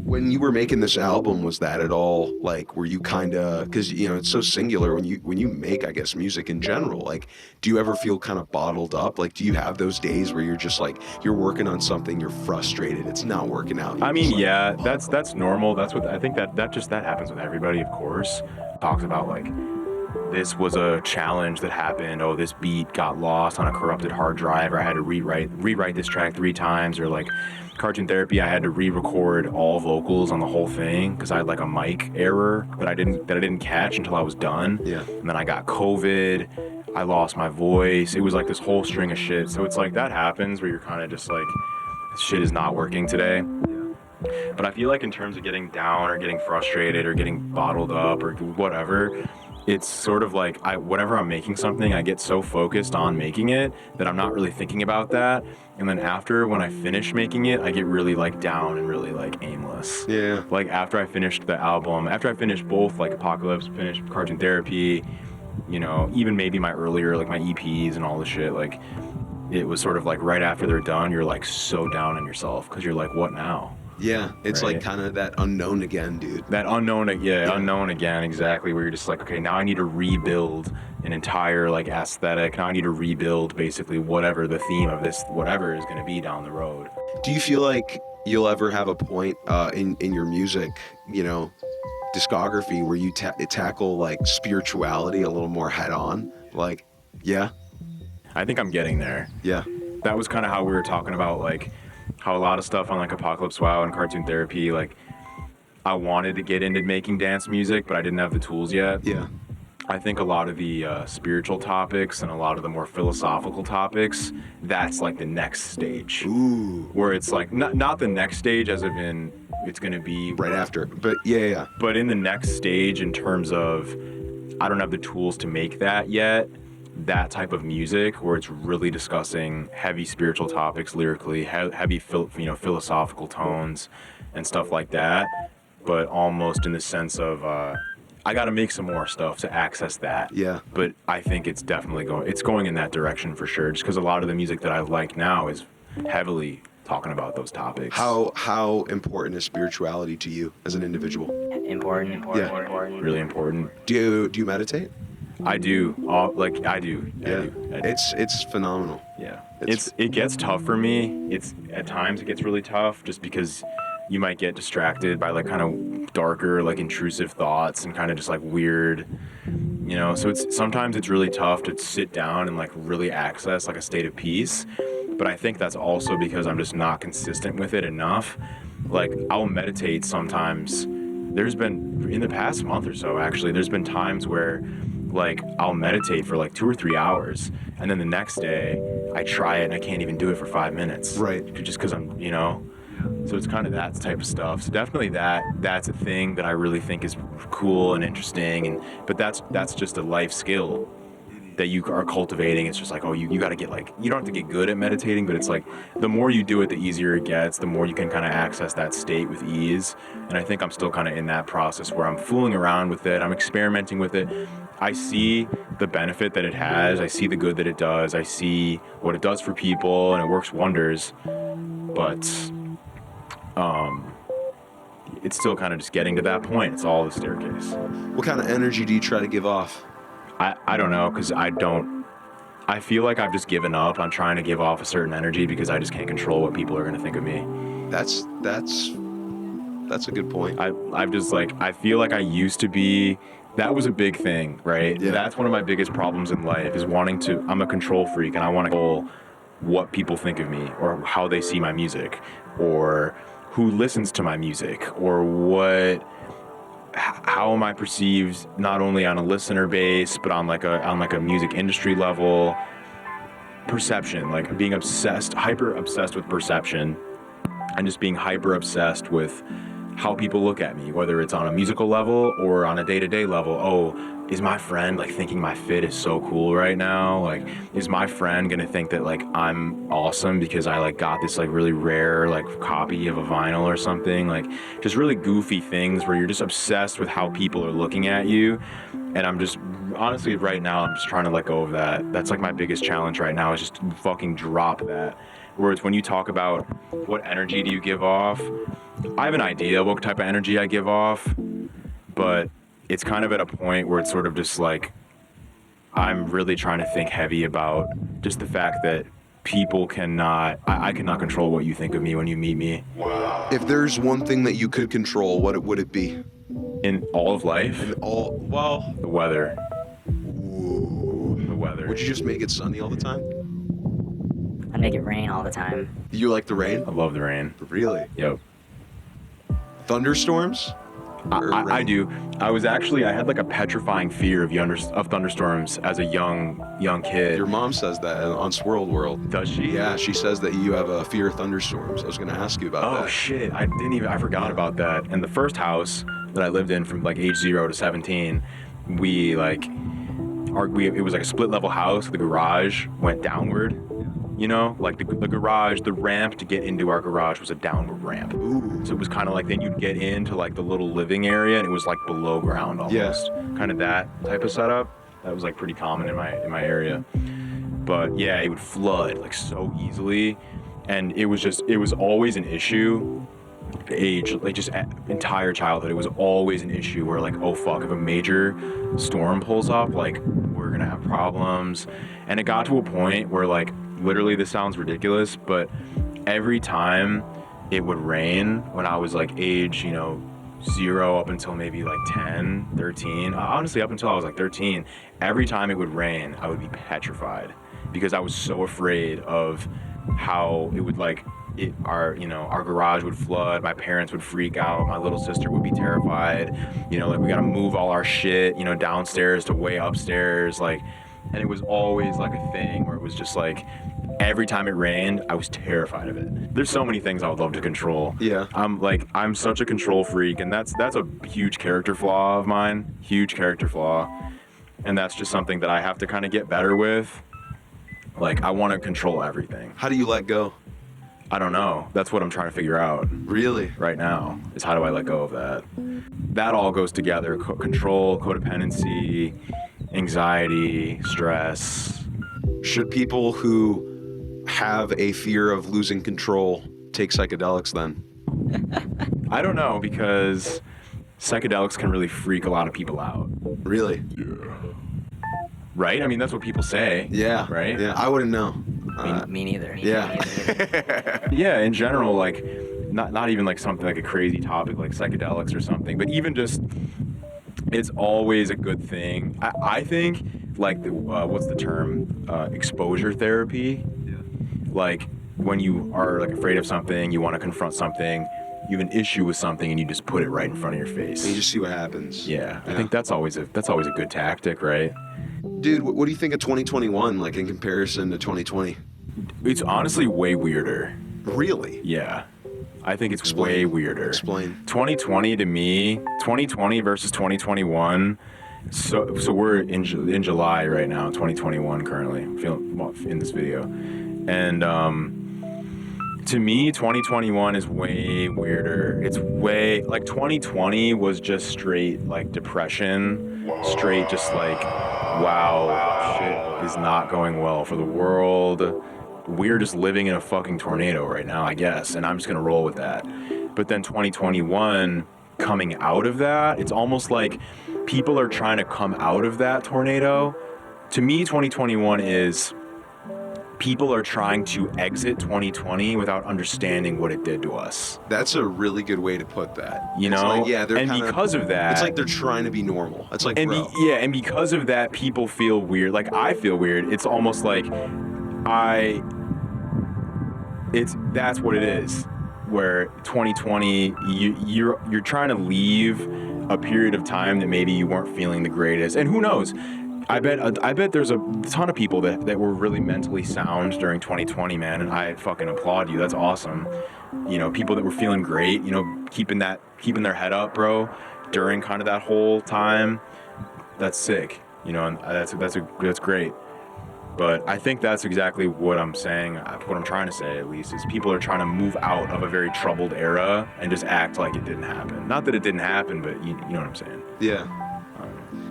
When you were making this album, was that at all like, were you kind of, because you know it's so singular when you make, I guess, music in general, like do you ever feel kind of bottled up? Like do you have those days where you're just like, you're working on something, you're frustrated, it's not working out? You're I mean, just like, yeah, that's normal. That's what I think that happens with everybody, of course. Talks about like, this was a challenge that happened. Oh, this beat got lost on a corrupted hard drive, or I had to rewrite this track 3 times, or like Cartoon Therapy, I had to re-record all vocals on the whole thing because I had like a mic error that I didn't catch until I was done. Yeah. And then I got COVID. I lost my voice. It was like this whole string of shit. So it's like that happens where you're kind of just like, this shit is not working today. But I feel like in terms of getting down or getting frustrated or getting bottled up or whatever, it's sort of like whenever I'm making something, I get so focused on making it that I'm not really thinking about that. And then after, when I finish making it, I get really like down and really like aimless. Yeah. Like after I finished the album, after I finished both like Apocalypse, finished Cartoon Therapy, you know, even maybe my earlier, like my EPs and all the shit, like it was sort of like right after they're done, you're like so down on yourself because you're like, what now? Yeah, it's Right. like kind of that unknown again, dude. That unknown, unknown again, exactly, where you're just like, okay, now I need to rebuild an entire like aesthetic. Now I need to rebuild basically whatever the theme of this, whatever is going to be down the road. Do you feel like you'll ever have a point in your music, you know, discography where you tackle like spirituality a little more head on? Like, yeah, I think I'm getting there. yeah, That was kind of how we were talking about like how a lot of stuff on like Apocalypse Wow and Cartoon Therapy, like I wanted to get into making dance music, but I didn't have the tools yet. yeah, I think a lot of the spiritual topics and a lot of the more philosophical topics, that's like the next stage. ooh, Where it's like, not the next stage as if in it's going to be right after, but yeah, but in the next stage in terms of I don't have the tools to make that yet, that type of music where it's really discussing heavy spiritual topics lyrically, heavy philosophical tones and stuff like that, but almost in the sense of I got to make some more stuff to access that. yeah. But I think it's definitely going in that direction for sure, just because a lot of the music that I like now is heavily talking about those topics. How important is spirituality to you as an individual? Important. Really important. Do you meditate? I do. I do. Yeah, it's phenomenal. Yeah. It gets tough for me. It's at times it gets really tough just because you might get distracted by like kind of darker, like intrusive thoughts and kind of just like weird, you know. So sometimes it's really tough to sit down and like really access like a state of peace. But I think that's also because I'm just not consistent with it enough. Like I'll meditate sometimes. There's been in the past month or so actually, there's been times where like I'll meditate for like 2 or 3 hours, and then the next day I try it and I can't even do it for 5 minutes. Right. Just because I'm, you know. So it's kind of that type of stuff. So definitely that's a thing that I really think is cool and interesting, but that's just a life skill that you are cultivating. It's just like, oh, you got to get like, you don't have to get good at meditating, but it's like the more you do it, the easier it gets, the more you can kind of access that state with ease. And I think I'm still kind of in that process where I'm fooling around with it. I'm experimenting with it. I see the benefit that it has. I see the good that it does. I see what it does for people, and it works wonders. But it's still kind of just getting to that point. It's all the staircase. What kind of energy do you try to give off? I don't know, because I feel like I've just given up on trying to give off a certain energy because I just can't control what people are going to think of me. That's a good point. I've just like, I feel like I used to be, that was a big thing, right? Yeah. That's one of my biggest problems in life is I'm a control freak and I want to control what people think of me or how they see my music or who listens to my music or how am I perceived not only on a listener base but on like a music industry level. Perception, like being hyper obsessed with perception and just being hyper obsessed with how people look at me, whether it's on a musical level or on a day-to-day level. Oh, is my friend like thinking my fit is so cool right now? Like, is my friend gonna think that like I'm awesome because I like got this like really rare like copy of a vinyl or something? Like, just really goofy things where you're just obsessed with how people are looking at you. And I'm just, honestly, right now, I'm just trying to let go of that. That's like my biggest challenge right now, is just fucking drop that. Whereas when you talk about what energy do you give off, I have an idea of what type of energy I give off, but it's kind of at a point where it's sort of just like, I'm really trying to think heavy about just the fact that people cannot, I cannot control what you think of me when you meet me. If there's one thing that you could control, what would it be? In all of life? Well, The weather. ooh. The weather. Would you just make it sunny all the time? I make it rain all the time. You like the rain? I love the rain. Really? Yep. Thunderstorms? I do. I had like a petrifying fear of thunderstorms as a young kid. Your mom says that on SWIRL WORLD. Does she? Yeah, she says that you have a fear of thunderstorms. I was going to ask you about that. Oh shit! I forgot about that. And the first house that I lived in from like age 0 to 17, it was like a split level house. The garage went downward. You know, like the garage, the ramp to get into our garage was a downward ramp. Ooh. So it was kind of like then you'd get into like the little living area and it was like below ground almost. Yeah. Kind of that type of setup. That was like pretty common in my area. But yeah, it would flood like so easily. And it was always an issue. Age, like just entire childhood, it was always an issue where like, oh fuck, if a major storm pulls up, like we're gonna have problems. And it got to a point where like, literally this sounds ridiculous, but every time it would rain when I was like age, 0 up until maybe like 10, 13, honestly up until I was like 13, every time it would rain, I would be petrified because I was so afraid of how it would like, our garage would flood, my parents would freak out, my little sister would be terrified, like we gotta move all our shit, downstairs to way upstairs, like, and it was always like a thing where it was just like, every time it rained, I was terrified of it. There's so many things I would love to control. Yeah. I'm such a control freak, and that's a huge character flaw of mine, huge character flaw. And that's just something that I have to kind of get better with. Like, I want to control everything. How do you let go? I don't know. That's what I'm trying to figure out Really? right now, is how do I let go of that? That all goes together, control, codependency, anxiety, stress. Should people who have a fear of losing control take psychedelics then? I don't know, because psychedelics can really freak a lot of people out. Really? Right? I mean, that's what people say. Yeah. Right? Yeah, I wouldn't know. Me neither. Yeah. Yeah, in general, like, not even like something like a crazy topic like psychedelics or something, but even just, it's always a good thing. I think, like, what's the term? Exposure therapy. Yeah. Like, when you are like afraid of something, you want to confront something, you have an issue with something, and you just put it right in front of your face. And you just see what happens. Yeah, I think that's always a good tactic, right? Dude, what do you think of 2021, like in comparison to 2020? It's honestly way weirder. Really? Yeah. I think it's Explain. way weirder. Explain. 2020 to me, 2020 versus 2021. So we're in July right now, 2021 currently, in this video. And to me, 2021 is way weirder. It's way, like 2020 was just straight like depression, straight just like, wow, shit is not going well for the world. We're just living in a fucking tornado right now, I guess, and I'm just gonna roll with that. But then 2021, coming out of that, it's almost like people are trying to come out of that tornado. To me, 2021 is people are trying to exit 2020 without understanding what it did to us. That's a really good way to put that. You It's know? like, yeah, they're and kinda, because of that, it's like they're trying to be normal. It's like, bro. and because of that, people feel weird. Like, I feel weird. It's almost like that's what it is. Where 2020, you're trying to leave a period of time that maybe you weren't feeling the greatest. And who knows? I bet there's a ton of people that were really mentally sound during 2020, man, and I fucking applaud you. That's awesome. You know, people that were feeling great, you know, keeping that keeping their head up, bro, during kind of that whole time, that's sick, you know, and that's great. But I think that's exactly what I'm saying, what I'm trying to say at least, is people are trying to move out of a very troubled era and just act like it didn't happen. Not that it didn't happen, but you know what I'm saying. Yeah.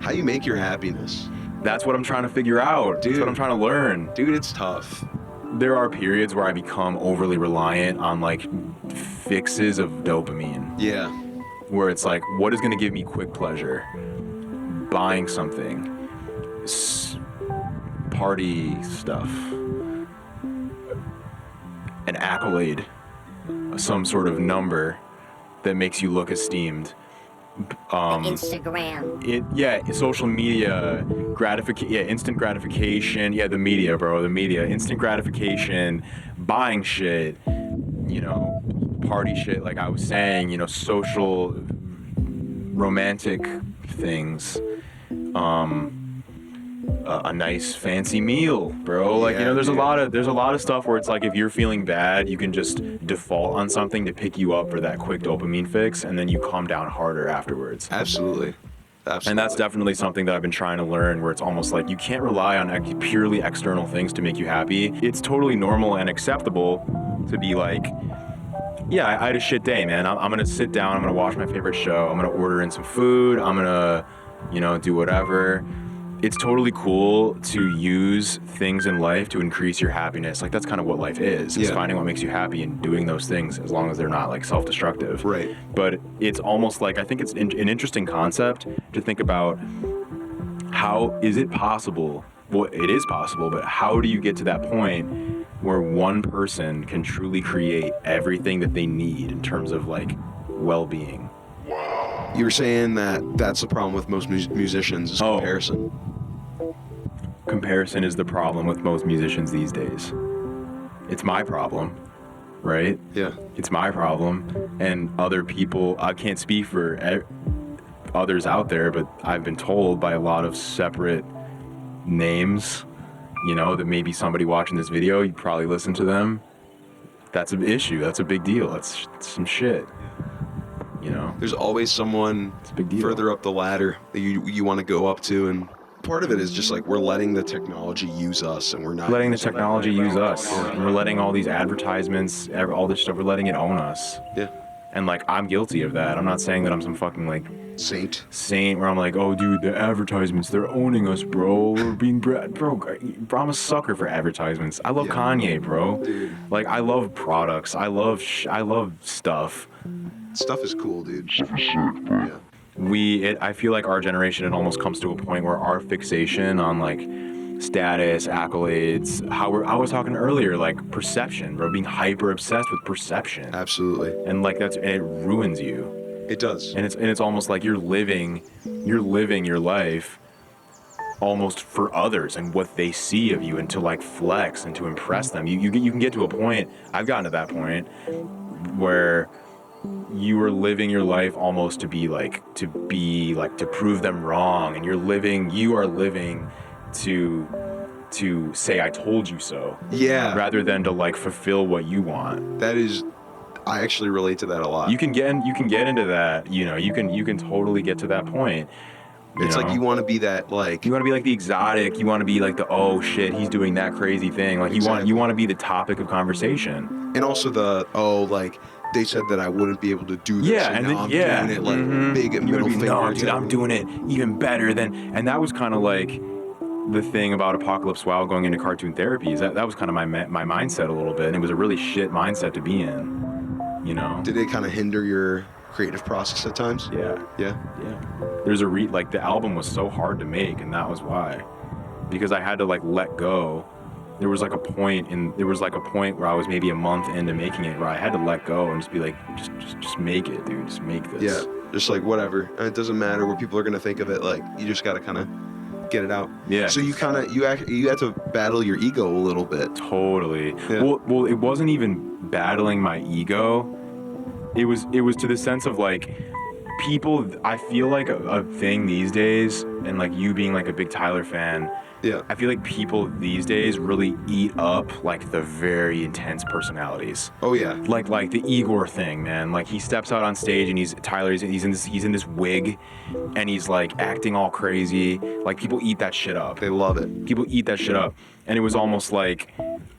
How you make your happiness? That's what I'm trying to figure out. Dude. That's what I'm trying to learn. Dude, it's tough. There are periods where I become overly reliant on like fixes of dopamine. Yeah. Where it's like, what is going to give me quick pleasure? Buying something. Party stuff. An accolade. Some sort of number that makes you look esteemed. Instagram. Social media, instant gratification. Yeah, the media, bro, instant gratification, buying shit, you know, party shit, like I was saying, you know, social, romantic things, a nice fancy meal, bro. Like, you know, there's a lot of stuff where it's like if you're feeling bad, you can just default on something to pick you up for that quick dopamine fix, and then you calm down harder afterwards. Absolutely. And that's definitely something that I've been trying to learn, where it's almost like you can't rely on purely external things to make you happy. It's totally normal and acceptable to be like, yeah, I had a shit day, man. I'm gonna sit down, I'm gonna watch my favorite show, I'm gonna order in some food, I'm gonna, you know, do whatever. It's totally cool to use things in life to increase your happiness. Like, that's kind of what life is. It's finding what makes you happy and doing those things, as long as they're not like self-destructive. Right. But it's almost like, I think it's an interesting concept to think about. How is it possible? Well, it is possible, but how do you get to that point where one person can truly create everything that they need in terms of like well-being? You were saying that that's the problem with most musicians is comparison. Comparison is the problem with most musicians these days. It's my problem, right? Yeah. It's my problem. And other people, I can't speak for others out there, but I've been told by a lot of separate names, you know, that maybe somebody watching this video, you probably listen to them. That's an issue. That's a big deal. That's some shit. You know, there's always someone further up the ladder that you want to go up to, and part of it is just like we're letting the technology use us, and we're not letting the technology use us. And we're letting all these advertisements, all this stuff, we're letting it own us. Yeah. And like, I'm guilty of that. I'm not saying that I'm some fucking like saint where I'm like, oh dude, the advertisements, they're owning us, bro. We're being bro, I'm a sucker for advertisements. I love Kanye, bro. Dude. Like, I love products. I love stuff. Stuff is cool, dude. Yeah. I feel like our generation, it almost comes to a point where our fixation on like status, accolades, I was talking earlier, like perception, bro, being hyper obsessed with perception. Absolutely. And like and it ruins you. It does. And it's almost like you're living your life almost for others and what they see of you, and to like flex and to impress them. You can get to a point, I've gotten to that point, where you are living your life almost to prove them wrong, and you are living to say I told you so. Yeah. Rather than to like fulfill what you want. That is, I actually relate to that a lot. You can get into that, you know, you can totally get to that point. It's like you want to be that, like, you want to be like the exotic, you want to be like the, oh shit, he's doing that crazy thing. Like you want to be the topic of conversation. And also the, like, they said that I wouldn't be able to do this. Yeah, and then, now I'm doing it like big and middle finger. No, dude, I'm doing it even better than. And that was kind of like the thing about Apocalypse Wow going into cartoon therapy. Is that was kind of my mindset a little bit, and it was a really shit mindset to be in. You know. Did it kind of hinder your creative process at times? Yeah. Yeah. There's like the album was so hard to make, and that was why, because I had to like let go. There was like a point where I was maybe a month into making it where I had to let go and just be like, just make it, dude. Just make this. Yeah, just like whatever. And it doesn't matter what people are gonna think of it. Like, you just gotta kind of get it out. Yeah. So you had to battle your ego a little bit. Totally. Yeah. Well, it wasn't even battling my ego. It was to the sense of like, people, I feel like a thing these days, and like you being like a big Tyler fan, Yeah. I feel like people these days really eat up like the very intense personalities. Oh yeah. Like the Igor thing, man. Like he steps out on stage and he's in this wig, and he's like acting all crazy. Like people eat that shit up. They love it. People eat that shit up, and it was almost like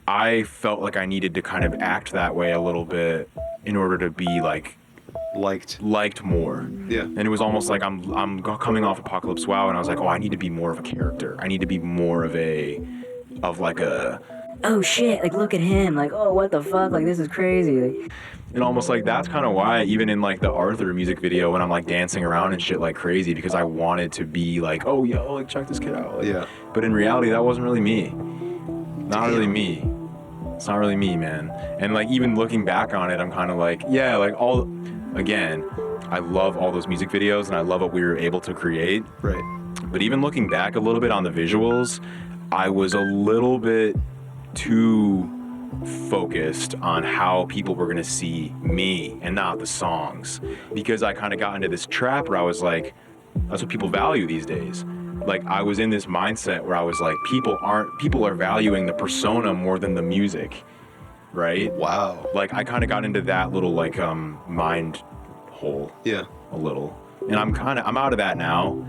I felt like I needed to kind of act that way a little bit in order to be like liked more. Yeah. And it was almost like I'm coming off Apocalypse Wow, and I was like, oh, I need to be more of a character. I need to be more of like a Oh shit, like look at him, like oh what the fuck, like this is crazy. Like, and almost like that's kind of why even in like the Arthur music video when I'm like dancing around and shit like crazy, because I wanted to be like, oh yo, like check this kid out. Like, Yeah. But in reality that wasn't really me. Not really me. It's not really me, man. And like even looking back on it, I'm kind of like, yeah, like again, I love all those music videos and I love what we were able to create. Right. But even looking back a little bit on the visuals, I was a little bit too focused on how people were gonna see me and not the songs, because I kind of got into this trap where I was like, that's what people value these days. Like I was in this mindset where I was like, people are valuing the persona more than the music, right? Wow. Like I kind of got into that little like mind hole Yeah. a little, and I'm out of that now.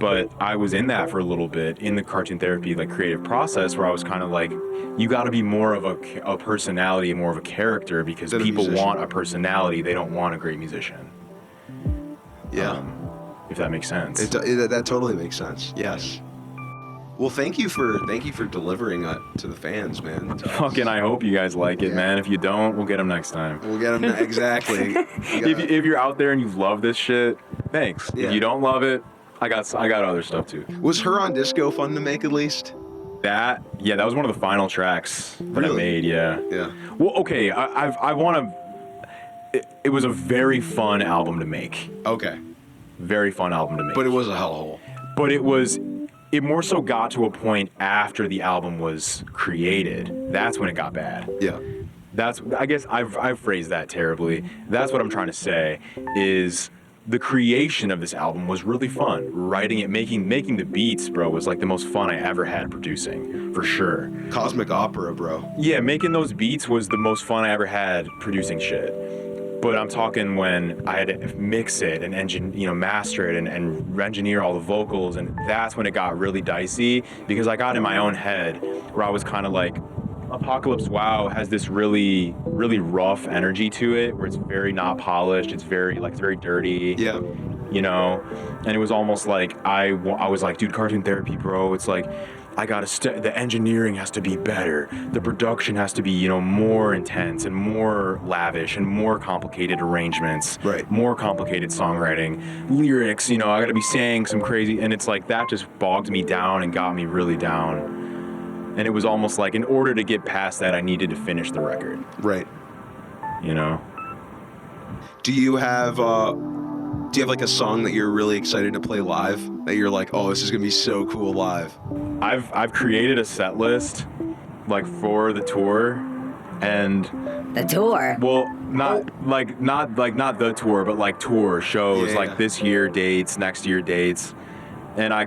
But I was in that for a little bit in the cartoon therapy like creative process where I was kind of like, you got to be more of a personality, more of a character, because Than a people musician. want a personality. They don't want a great musician. Yeah. If that makes sense. That totally makes sense. Yes. Well, thank you for delivering that to the fans, man. To us. Fucking, I hope you guys like it, Yeah. man. If you don't, we'll get them next time. We'll get them exactly. If you're out there and you love this shit, thanks. Yeah. If you don't love it, I got other stuff too. Was Huron Disco fun to make at least? That was one of the final tracks that I Really? made. Yeah. Yeah. Well, okay. I want to. It was a very fun album to make. Okay. Very fun album to make. But it was a hellhole. But it more so got to a point after the album was created. That's when it got bad. Yeah. I guess I've phrased that terribly. That's what I'm trying to say is the creation of this album was really fun. Writing it, making the beats, bro, was like the most fun I ever had producing, for sure. Cosmic opera, bro. Yeah, making those beats was the most fun I ever had producing shit. But I'm talking when I had to mix it and master it and engineer all the vocals, and that's when it got really dicey, because I got in my own head where I was kind of like, Apocalypse Wow has this really, really rough energy to it, where it's very not polished. It's very dirty. Yeah. You know, and it was almost like I was like, dude, cartoon therapy, bro. It's like I gotta the engineering has to be better. The production has to be, more intense and more lavish and more complicated arrangements. Right. More complicated songwriting, lyrics. I gotta be saying some crazy, and it's like that just bogged me down and got me really down. And it was almost like in order to get past that, I needed to finish the record. Right. Do you have like a song that you're really excited to play live? That you're like, oh, this is gonna be so cool live. I've created a set list like for the tour, and the tour. well, not the tour, but like tour shows, Yeah, like yeah. this year dates, next year dates. And I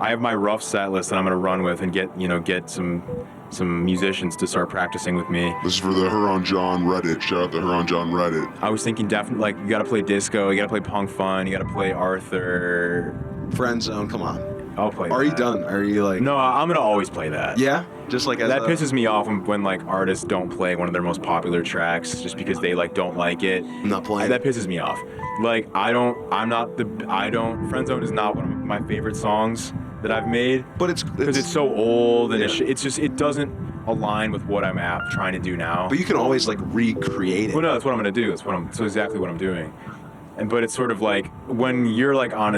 have my rough set list that I'm gonna run with and get some musicians to start practicing with me. This is for the Huron John Reddit. Shout out to Huron John Reddit. I was thinking definitely like you gotta play disco, you gotta play punk fun, you gotta play Arthur. Friend Zone, come on. I'll play Are you that. done? Are you like? No, I'm gonna always play that. Yeah. Just like as That a- pisses me off when like artists don't play one of their most popular tracks just because they like don't like it. I'm not playing. That pisses me off. Like Friend Zone is not one of my favorite songs that I've made But it's because it's so old and Yeah. it doesn't align with what I'm trying to do now. But you can always like recreate it. Well, no, that's what I'm gonna do. That's exactly what I'm doing. But it's sort of like when you're like on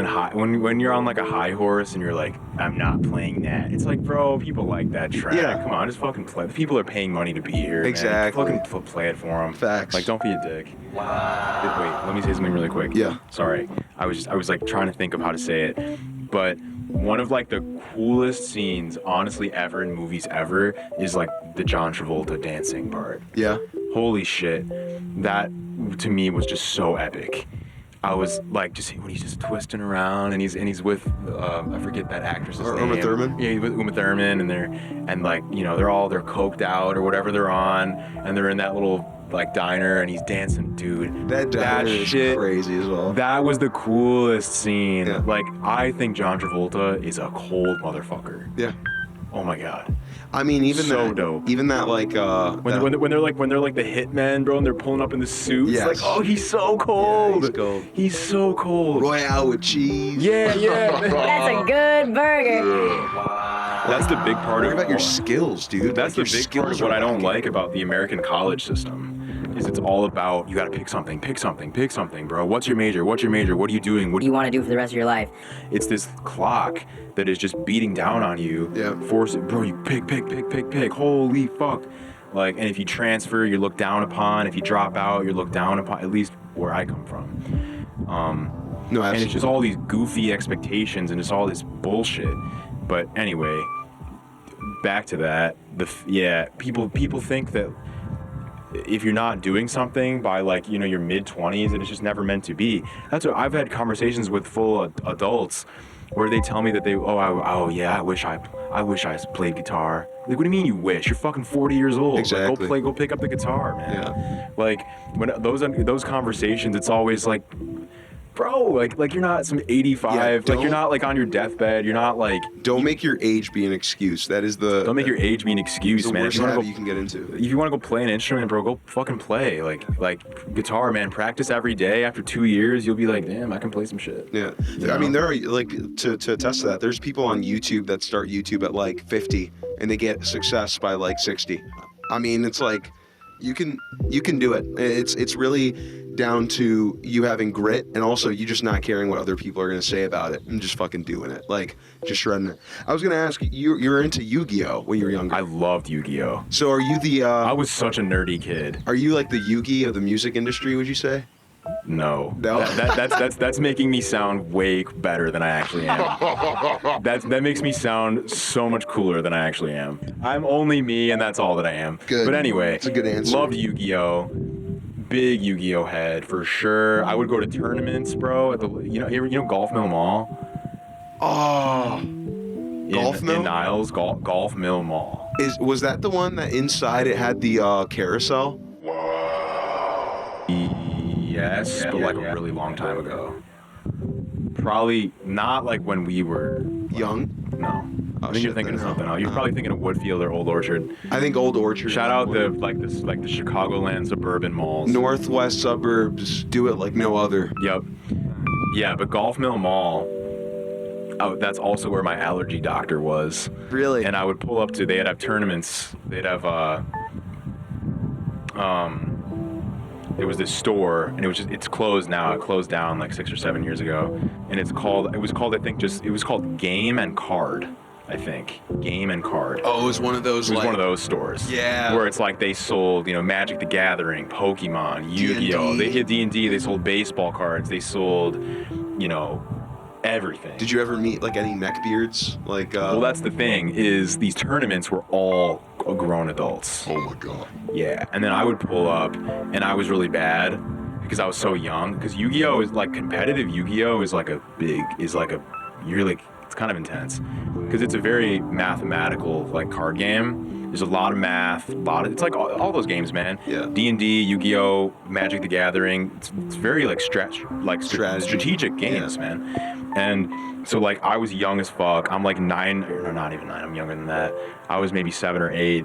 when you're on like a high horse and you're like, I'm not playing that. It's like, bro, people like that track. Yeah. Come on, just fucking play. People are paying money to be here. man. Exactly. Fucking play it for them. Facts. Like, don't be a dick. Wow. Wait, let me say something really quick. Yeah. Sorry, I was like trying to think of how to say it, but one of like the coolest scenes, honestly, ever in movies ever is like the John Travolta dancing part. Yeah. Holy shit, that to me was just so epic. I was like, just when he's just twisting around, and he's with I forget that actress's name. Uma Thurman. Yeah, he's with Uma Thurman, and they're coked out or whatever they're on, and they're in that little like diner, and he's dancing, dude. That diner is crazy as well. That was the coolest scene. Yeah. Like, I think John Travolta is a cold motherfucker. Yeah. Oh my god. I mean, even So that, dope. even that like When they're like the hitmen, bro, and they're pulling up in the suits. Yes. Like, oh, he's so cold. Yeah, he's cold. He's so cold. Royale with cheese. Yeah. That's a good burger. That's the big part What of about your skills, dude? That's Like, the your big part of skills what are I don't lacking. like about the American college system. Is it's all about, you gotta pick something, bro. What's your major? What are you doing? What do you want to do for the rest of your life? It's this clock that is just beating down on you. Yeah. Force it, bro, you pick. Holy fuck. Like, and if you transfer, you're looked down upon. If you drop out, you're looked down upon, at least where I come from. No, And absolutely. it's just all these goofy expectations and just all this bullshit. But anyway, back to that. People think that if you're not doing something by like, your mid-20s, and it's just never meant to be. That's what I've had conversations with full adults where they tell me that I wish I played guitar. Like, what do you mean you wish? You're fucking 40 years old. Exactly. Like, go pick up the guitar, man. Yeah. Like, when those conversations, it's always like, bro, like you're not some 85. Yeah, Like, you're not like on your deathbed. You're not like. Don't make your age be an excuse. That is the. Don't make your age be an excuse, the man. worst If you wanna habit go, you can get into. if you want to go play an instrument, bro, go fucking play. Like guitar, man. Practice every day. After 2 years, you'll be like, damn, I can play some shit. Yeah. You I mean, know? there are, like, to attest to that, there's people on YouTube that start YouTube at like 50 and they get success by like 60. I mean, it's like, you can do it. It's really down to you having grit, and also you just not caring what other people are going to say about it and just fucking doing it. Like, just shredding it. I was going to ask, you're into Yu-Gi-Oh when you were younger. I loved Yu-Gi-Oh. So are you the, I was such a nerdy kid. are you like the Yu-Gi of the music industry, would you say? No. No? That's making me sound way better than I actually am. That makes me sound so much cooler than I actually am. I'm only me, and that's all that I am. Good. But anyway, That's a good answer. Loved Yu-Gi-Oh. Big Yu-Gi-Oh head for sure. I would go to tournaments, bro. At the Golf Mill Mall. Oh. Golf Mill? In Niles, Golf Mill Mall. Was that the one that inside it had the carousel? Yes, but like a really long time ago. Probably not like when we were Young? No. Oh, I think you're shit, thinking of then no. something else. You're probably thinking of Woodfield or Old Orchard. I think Old Orchard. Shout out the Chicagoland suburban malls. Northwest suburbs do it like no other. Yep. Yeah, but Golf Mill Mall. Oh, that's also where my allergy doctor was. Really? And I would pull up to. They'd have tournaments. They'd have There was this store, and it's closed now. It closed down like 6 or 7 years ago, and it was called Game and Card, I think. Game and Card. Oh, it was one of those. It was one of those stores. Yeah. Where it's like they sold, Magic the Gathering, Pokemon, Yu-Gi-Oh. D&D. They hit D&D. They sold baseball cards. They sold, everything. Did you ever meet like any neckbeards? Like. Well, that's the thing, is these tournaments were all grown adults. Oh my god. Yeah, and then I would pull up, and I was really bad because I was so young. Because Yu-Gi-Oh is like competitive. Yu-Gi-Oh is like it's kind of intense because it's a very mathematical like card game. There's a lot of math, it's like all those games, man. Yeah. D&D, Yu-Gi-Oh, Magic the Gathering. It's very like strategic games, Yeah. man. And so like I was young as fuck. I'm like 9, or not even 9. I'm younger than that. I was maybe 7 or 8.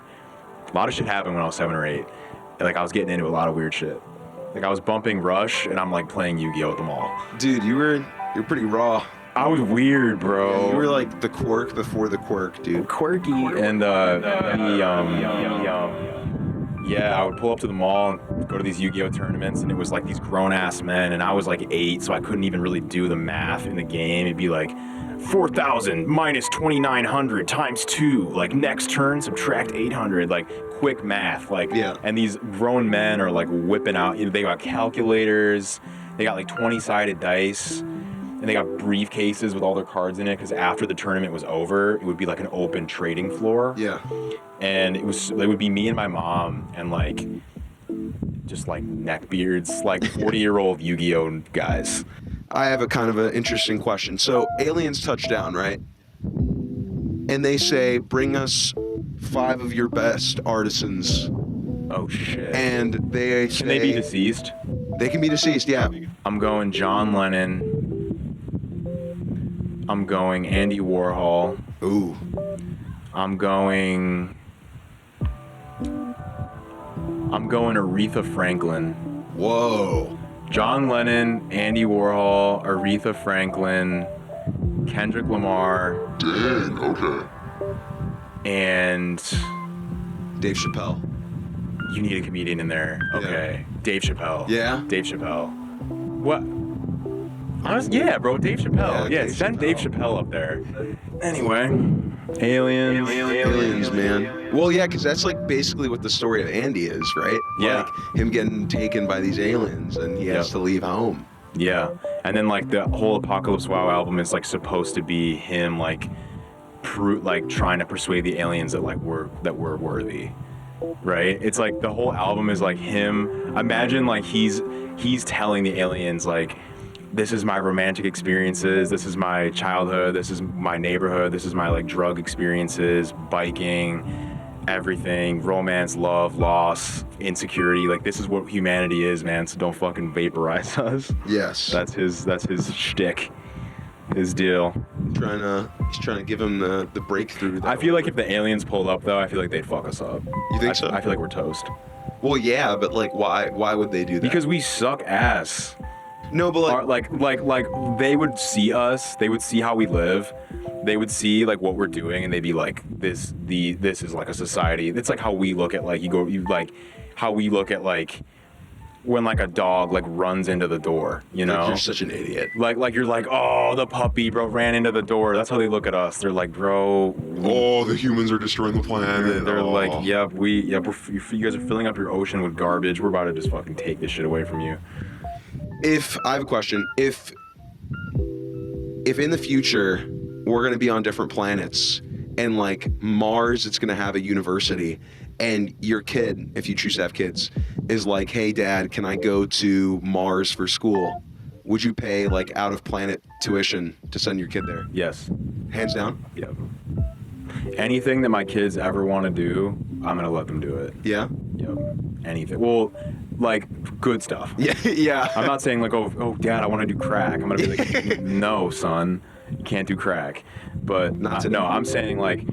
A lot of shit happened when I was 7 or 8. And, like I was getting into a lot of weird shit. Like I was bumping Rush, and I'm like playing Yu-Gi-Oh at the mall. Dude, you're pretty raw. I was weird, bro. You were like the quirk before the quirk, dude. Quirky. And I would pull up to the mall and go to these Yu-Gi-Oh tournaments, and it was like these grown-ass men, and I was like 8, so I couldn't even really do the math in the game. It'd be like 4,000 minus 2,900 times 2. Like next turn, subtract 800. Like quick math. Like, Yeah. And these grown men are like whipping out. They got calculators. They got like 20-sided dice. And they got briefcases with all their cards in it, because after the tournament was over, it would be like an open trading floor. Yeah. And it would be me and my mom and like just like neck beards, like 40-year-old Yu-Gi-Oh guys. I have a kind of an interesting question. So aliens touch down, right? And they say, bring us 5 of your best artisans. Oh shit. And they say... Can they be deceased? They can be deceased, yeah. I'm going John Lennon. I'm going Andy Warhol. Ooh. I'm going Aretha Franklin. Whoa. John Lennon, Andy Warhol, Aretha Franklin, Kendrick Lamar, Dang, okay. and Dave Chappelle. you need a comedian in there. Okay. Dave Chappelle. Yeah? Dave Chappelle. What? Yeah, bro, Dave Chappelle. Yeah, Dave send Dave Chappelle up there. Anyway, Aliens, man. Well, yeah, because that's like basically what the story of Andy is, right? Yeah. Like him getting taken by these aliens and he has Yep. to leave home. Yeah, and then like the whole Apocalypse Wow album is like supposed to be him like, trying to persuade the aliens that we're worthy, right? It's like the whole album is like him. Imagine like he's telling the aliens like, this is my romantic experiences, this is my childhood, this is my neighborhood, this is my like drug experiences, biking, everything, romance, love, loss, insecurity. Like this is what humanity is, man. So don't fucking vaporize us. Yes. That's his shtick, his deal. He's trying to give him the breakthrough. I feel like if the aliens pulled up though, I feel like they'd fuck us up. You think so? I feel like we're toast. Well, yeah, but like why would they do that? Because we suck ass. No, but like Like they would see us, they would see how we live, they would see like what we're doing, and they'd be like, this is like a society. It's like how we look at like how we look at like when like a dog like runs into the door, you know? you're such an idiot. Like you're like, oh, the puppy, bro, ran into the door. That's how they look at us. They're like, bro, Oh, the humans are destroying the planet. they're Oh. like, you guys are filling up your ocean with garbage. We're about to just fucking take this shit away from you. If I have a question, if in the future we're gonna be on different planets and like Mars, it's gonna have a university, and your kid, if you choose to have kids, is like, hey dad, can I go to Mars for school? Would you pay like out of planet tuition to send your kid there? Yes. Hands down? Yep. Anything that my kids ever want to do, I'm gonna let them do it. Yeah? Yep. Anything. Well, like good stuff. Yeah, yeah. I'm not saying like, oh, dad, I want to do crack. I'm gonna be like, no, son, you can't do crack. But no, I'm saying like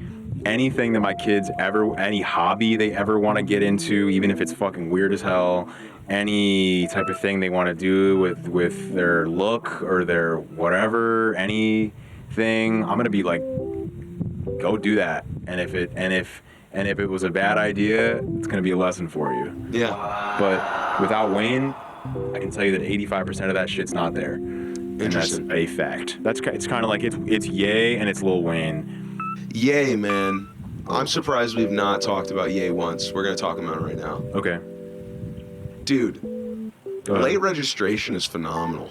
anything that my kids any hobby they ever want to get into, even if it's fucking weird as hell, any type of thing they want to do with their look or their whatever, anything, I'm gonna be like, go do that. And if it was a bad idea, it's gonna be a lesson for you. Yeah. But without Wayne, I can tell you that 85% of that shit's not there. And that's Interesting. a fact. It's kind of like it's Ye and it's Lil Wayne. Yay, man. I'm surprised we've not talked about Yay once. We're gonna talk about it right now. Okay. Dude, Go ahead. Late Registration is phenomenal.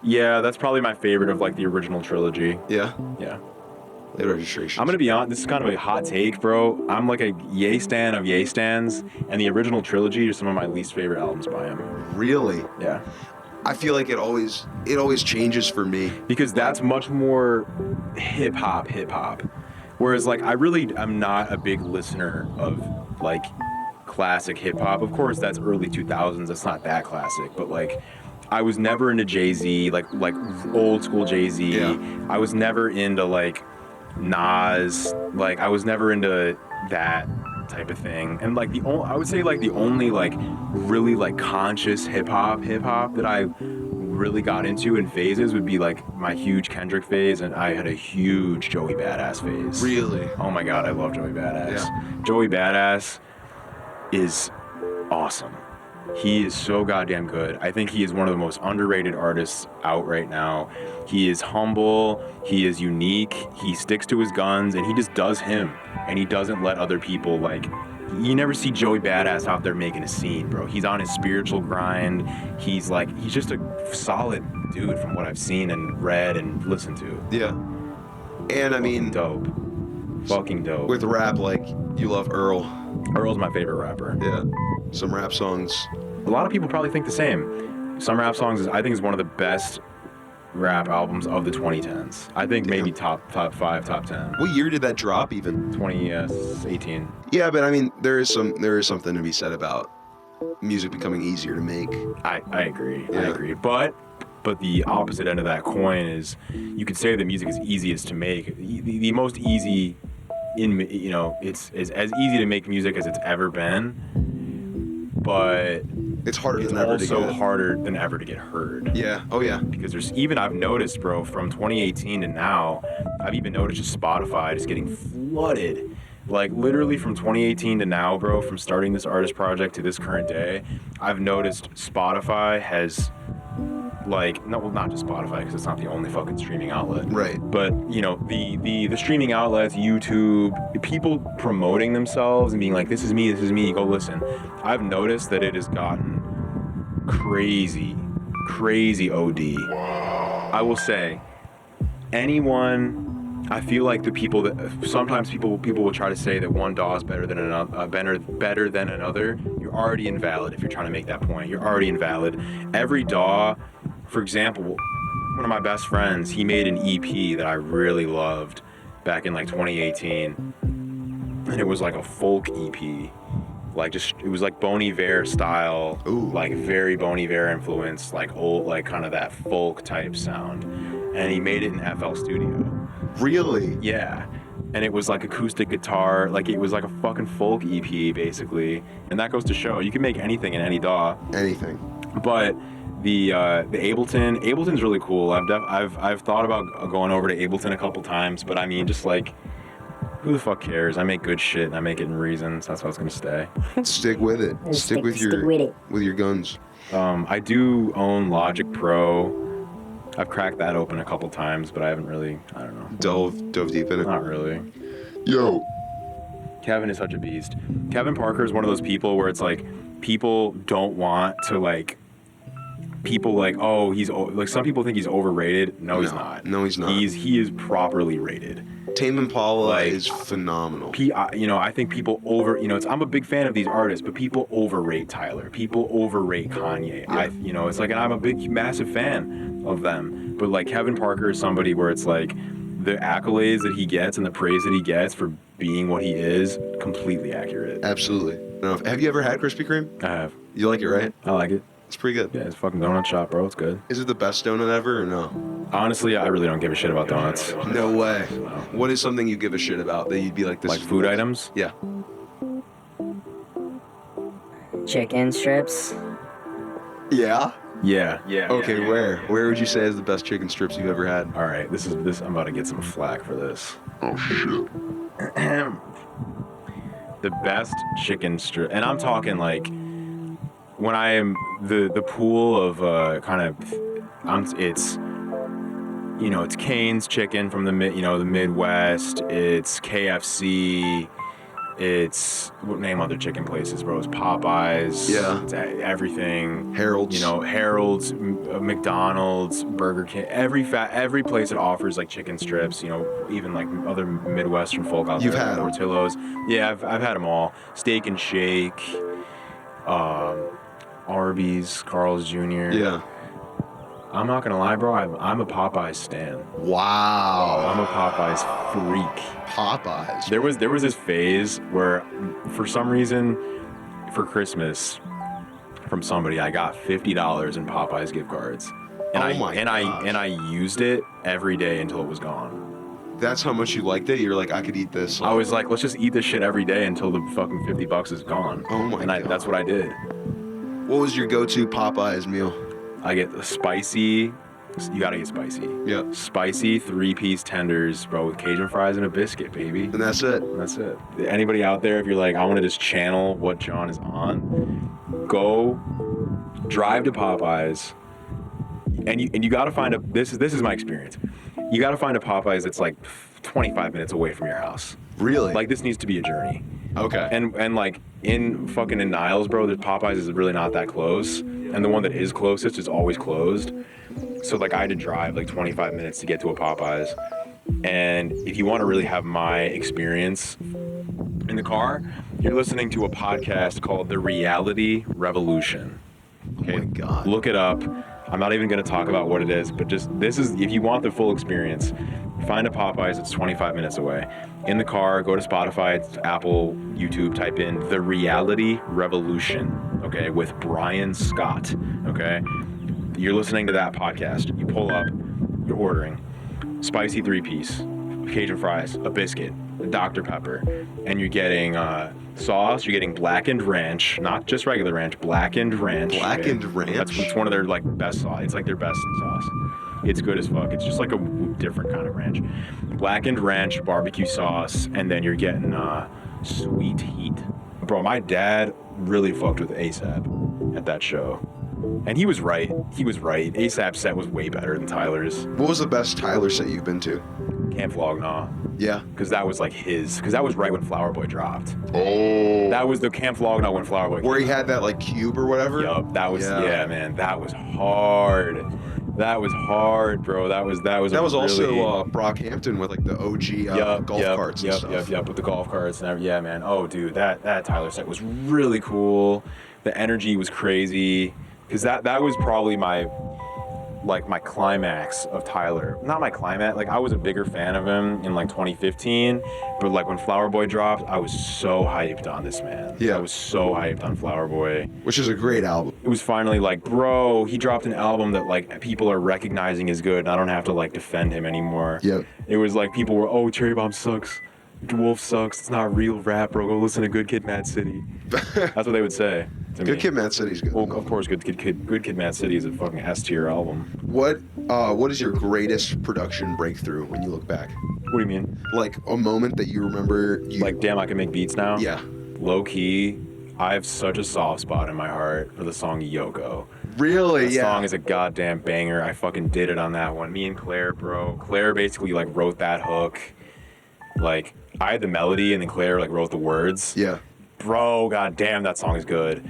Yeah, that's probably my favorite of like the original trilogy. Yeah? Yeah. Late Registration. I'm gonna be honest, this is kind of a hot take, bro. I'm like a Ye stan of Ye stans, and the original trilogy are some of my least favorite albums by him. Really? Yeah. I feel like it always changes for me. Because that's much more hip hop. Whereas like I really am not a big listener of like classic hip hop. Of course that's early 2000s, that's not that classic, but like I was never into Jay-Z, like old school Jay-Z. Yeah. I was never into like Nas, like I was never into that type of thing. And like I would say like the only like really like conscious hip hop that I really got into in phases would be like my huge Kendrick phase, and I had a huge Joey Badass phase. Really? Oh my god, I love Joey Badass. Yeah. Joey Badass is awesome. He is so goddamn good. I think he is one of the most underrated artists out right now. He is humble, he is unique, he sticks to his guns, and he just does him. And he doesn't let other people like, you never see Joey Badass out there making a scene, bro. He's on his spiritual grind. He's just a solid dude from what I've seen and read and listened to. Yeah. And I mean, Dope. Fucking dope. with rap, like, you love Earl. Earl's my favorite rapper. Yeah. Some rap songs. a lot of people probably think the same. Some Rap Songs I think is one of the best rap albums of the 2010s. I think maybe top 5, top 10. What year did that drop even? 2018. Yeah, but I mean, there is something to be said about music becoming easier to make. I agree. Yeah. I agree. But the opposite end of that coin is, you could say that music is easiest to make. The most easy it's as easy to make music as it's ever been. But It's harder it's than ever to also get. harder than ever to get heard. Yeah. Oh yeah. Because I've noticed, bro, from 2018 to now, I've even noticed just Spotify just getting flooded. Like, literally from 2018 to now, bro, from starting this artist project to this current day, I've noticed Spotify has, not just Spotify, because it's not the only fucking streaming outlet. Right. But, the streaming outlets, YouTube, people promoting themselves and being like, this is me, go listen. I've noticed that it has gotten crazy OD. I will say, I feel like the people that sometimes people will try to say that one DAW is better than another. You're already invalid if you're trying to make that point. You're already invalid. Every DAW, for example, one of my best friends, he made an EP that I really loved back in 2018, and it was like a folk EP. It was like Bon Iver style. Ooh. Like very Bon Iver influence, like old, like kind of that folk type sound. And he made it in FL Studio. Really? Yeah. And it was like acoustic guitar, like it was like a fucking folk EP basically. And that goes to show you can make anything in any DAW. Anything. But the Ableton's really cool. I've thought about going over to Ableton a couple times, but I mean, just like, who the fuck cares? I make good shit and I make it in Reasons. That's how it's gonna stay. Stick with it. Stick with your guns. I do own Logic Pro. I've cracked that open a couple times, but I haven't really, I don't know. Dove deep in it. Not really. Yo, Kevin is such a beast. Kevin Parker is one of those people where it's like, people don't want to some people think he's overrated. No, he's not. No, he's not. He is properly rated. Tame Impala is phenomenal. I think people I'm a big fan of these artists, but people overrate Tyler. People overrate Kanye. Yeah. It's like, and I'm a big, massive fan of them. But like Kevin Parker is somebody where it's like, the accolades that he gets and the praise that he gets for being what he is, completely accurate. Absolutely. No, have you ever had Krispy Kreme? I have. You like it, right? I like it. It's pretty good. Yeah, it's a fucking donut shop, bro. It's good. Is it the best donut ever or no? Honestly, I really don't give a shit about donuts. No way. What is something you give a shit about that you'd be like this? Like food items? Yeah. Chicken strips. Yeah? Yeah. Okay, where? Where would you say is the best chicken strips you've ever had? All right, this. I'm about to get some flack for this. oh shit. The best chicken strip, and I'm talking like, when I am the pool of it's Cane's Chicken from the Midwest. It's KFC. It's, what name other chicken places, bro? It's Popeyes. Yeah. It's everything. Harold's. Harold's, McDonald's, Burger King. Every place that offers like chicken strips. Even like other Midwestern folk out there. You've had them. Portillo's. Yeah, I've had them all. Steak and Shake. Arby's, Carl's Jr. Yeah. I'm not gonna lie, bro. I'm a Popeyes stan. Wow. I'm a Popeyes freak. Popeyes. There was this phase where, for some reason, for Christmas, from somebody, I got $50 in Popeyes gift cards, and I used it every day until it was gone. That's how much you liked it? You're like, I could eat this. I was like, let's just eat this shit every day until the fucking $50 is gone. Oh my God. That's what I did. What was your go-to Popeyes meal? I get the spicy. You gotta get spicy. Yeah. Spicy 3-piece tenders, bro, with Cajun fries and a biscuit, baby. And that's it. That's it. Anybody out there, if you're like, I want to just channel what John is on, go drive to Popeyes, and you gotta find this is my experience. You gotta find a Popeyes that's like 25 minutes away from your house. Really? Like, this needs to be a journey. Okay. And like in Niles, bro, the Popeyes is really not that close, and the one that is closest is always closed. So like, I had to drive like 25 minutes to get to a Popeyes. And if you want to really have my experience in the car, you're listening to a podcast called The Reality Revolution. my God. Look it up. I'm not even going to talk about what it is, but just this is, if you want the full experience, find a Popeyes. It's 25 minutes away. In the car, go to Spotify, Apple, YouTube, type in The Reality Revolution, okay, with Brian Scott, okay? You're listening to that podcast. You pull up, you're ordering spicy 3-piece, Cajun fries, a biscuit, a Dr. Pepper, and you're getting sauce. You're getting blackened ranch, not just regular ranch, blackened ranch. Blackened ranch? It's one of their like best sauce. It's like their best sauce. It's good as fuck. It's just like a different kind of ranch. Blackened ranch, barbecue sauce, and then you're getting sweet heat. Bro, my dad really fucked with ASAP at that show. And he was right. ASAP's set was way better than Tyler's. What was the best Tyler set you've been to? Camp Flog-Gnaw. Yeah. Because that was like because that was right when Flower Boy dropped. Oh. That was the Camp Flog-Gnaw when Flower Boy Where came he out. had that like cube or whatever? Yup, that was, Yeah. yeah, man, that was hard. That was hard, bro. That was also really, Brockhampton with like the OG golf carts and stuff. Yep, with the golf carts and everything. Yeah, man. Oh, dude, that Tyler set was really cool. The energy was crazy. Because that was probably my climax of Tyler. Not my climax, like I was a bigger fan of him in like 2015, but like when Flower Boy dropped, I was so hyped on this man. Yeah. I was so hyped on Flower Boy. Which is a great album. It was finally like, bro, he dropped an album that like people are recognizing as good and I don't have to like defend him anymore. Yep. It was like people were, oh, Cherry Bomb sucks. Wolf sucks. It's not real rap, bro. Go listen to Good Kid, Mad City. That's what they would say to me. Good Kid, Mad City's good. Well, of course, Good Kid, Mad City is a fucking S-tier album. What is your greatest production breakthrough when you look back? What do you mean? Like a moment that you remember Like, damn, I can make beats now? Yeah. Low key, I have such a soft spot in my heart for the song Yoko. Really? That Yeah. song is a goddamn banger. I fucking did it on that one. Me and Claire, bro. Claire basically like wrote that hook. Like, I had the melody and then Claire like wrote the words. Yeah. Bro, goddamn, that song is good.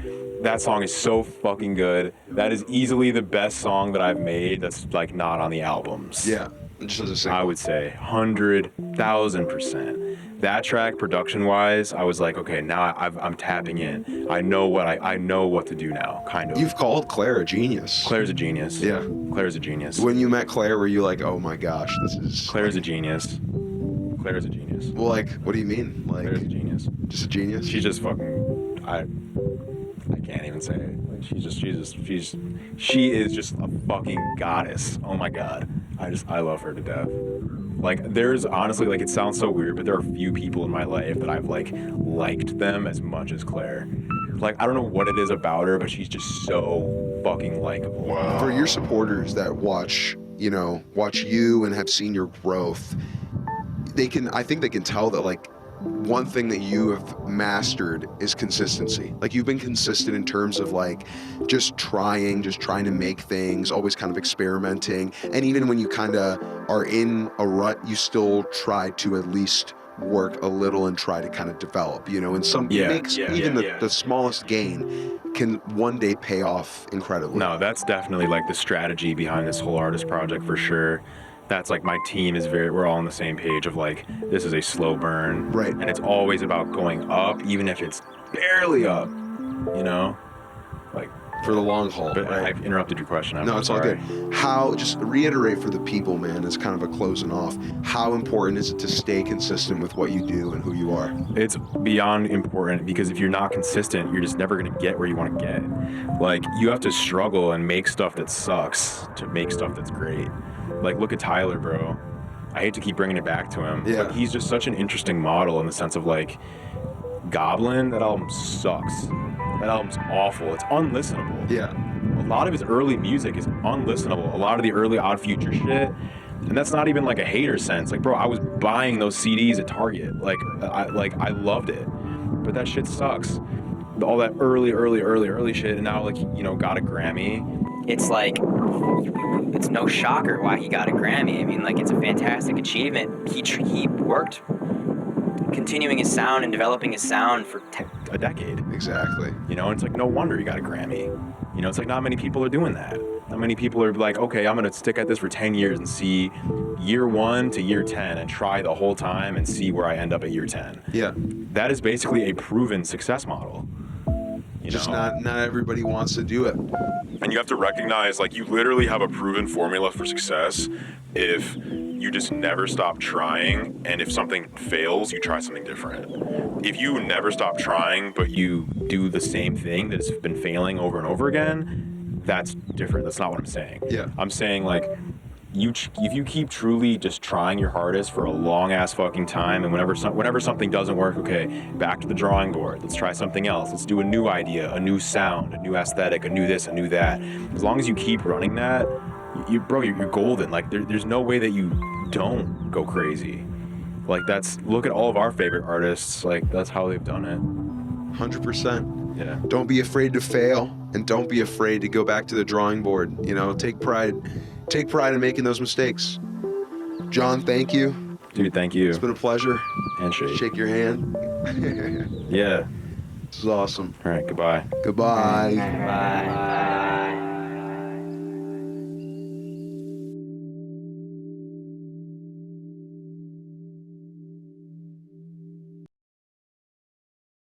That song is so fucking good. That is easily the best song that I've made that's like not on the albums. Yeah. Just as a single. I would say 100,000%. That track, production-wise, I was like, okay, now I'm tapping in. I know what to do now, kind of. You've called Claire a genius. Claire's a genius. Yeah. Claire's a genius. When you met Claire, were you like, oh my gosh, this is... Claire's a genius. Claire's a genius. Well, like, what do you mean? Like, Claire's a genius. just a genius? She's just fucking. I can't even say it. Like she is just a fucking goddess. Oh my god. I love her to death. Like, there's honestly, like, it sounds so weird, but there are few people in my life that I've like liked them as much as Claire. Like, I don't know what it is about her, but she's just so fucking likable. Wow. For your supporters that watch you and have seen your growth, I think they can tell that, like, one thing that you have mastered is consistency. Like, you've been consistent in terms of like just trying to make things, always kind of experimenting. And even when you kind of are in a rut, you still try to at least work a little and try to kind of develop, and the smallest gain can one day pay off incredibly. No, that's definitely like the strategy behind this whole artist project for sure. That's like my team we're all on the same page of like, this is a slow burn. Right. And it's always about going up, even if it's barely up, Like, For the long haul, but right? I've interrupted your question. No, it's all sorry. good. Just reiterate for the people, man, as kind of a closing off, how important is it to stay consistent with what you do and who you are? It's beyond important, because if you're not consistent, you're just never going to get where you want to get. Like, you have to struggle and make stuff that sucks to make stuff that's great. Like, look at Tyler, bro. I hate to keep bringing it back to him. Yeah. But he's just such an interesting model in the sense of, like, Goblin, that album sucks. That album's awful. It's unlistenable. Yeah. A lot of his early music is unlistenable. A lot of the early Odd Future shit. And that's not even like a hater sense. Like, bro, I was buying those CDs at Target. Like, I loved it. But that shit sucks. All that early shit, and now, like, got a Grammy. It's like, it's no shocker why he got a Grammy. I mean, like, it's a fantastic achievement. He worked continuing his sound and developing his sound for A decade. Exactly. And it's like, no wonder he got a Grammy. It's like, not many people are doing that. Not many people are like, okay, I'm going to stick at this for 10 years and see year 1 to year 10 and try the whole time and see where I end up at year 10. Yeah. That is basically a proven success model. You Just know? not everybody wants to do it. And you have to recognize, like, you literally have a proven formula for success if you just never stop trying, and if something fails, you try something different. If you never stop trying, but You do the same thing that's been failing over and over again, that's different. That's not what I'm saying. Yeah. I'm saying, like, if you keep truly just trying your hardest for a long ass fucking time, and whenever something doesn't work, okay, back to the drawing board. Let's try something else. Let's do a new idea, a new sound, a new aesthetic, a new this, a new that. As long as you keep running that, you're golden. Like there's no way that you don't go crazy. Like look at all of our favorite artists. Like that's how they've done it. 100%. Yeah. Don't be afraid to fail, and don't be afraid to go back to the drawing board. You know, take pride in making those mistakes. John, thank you. Dude, thank you. It's been a pleasure. Handshake. Shake your hand. Yeah. This is awesome. All right. Goodbye. Goodbye. Bye.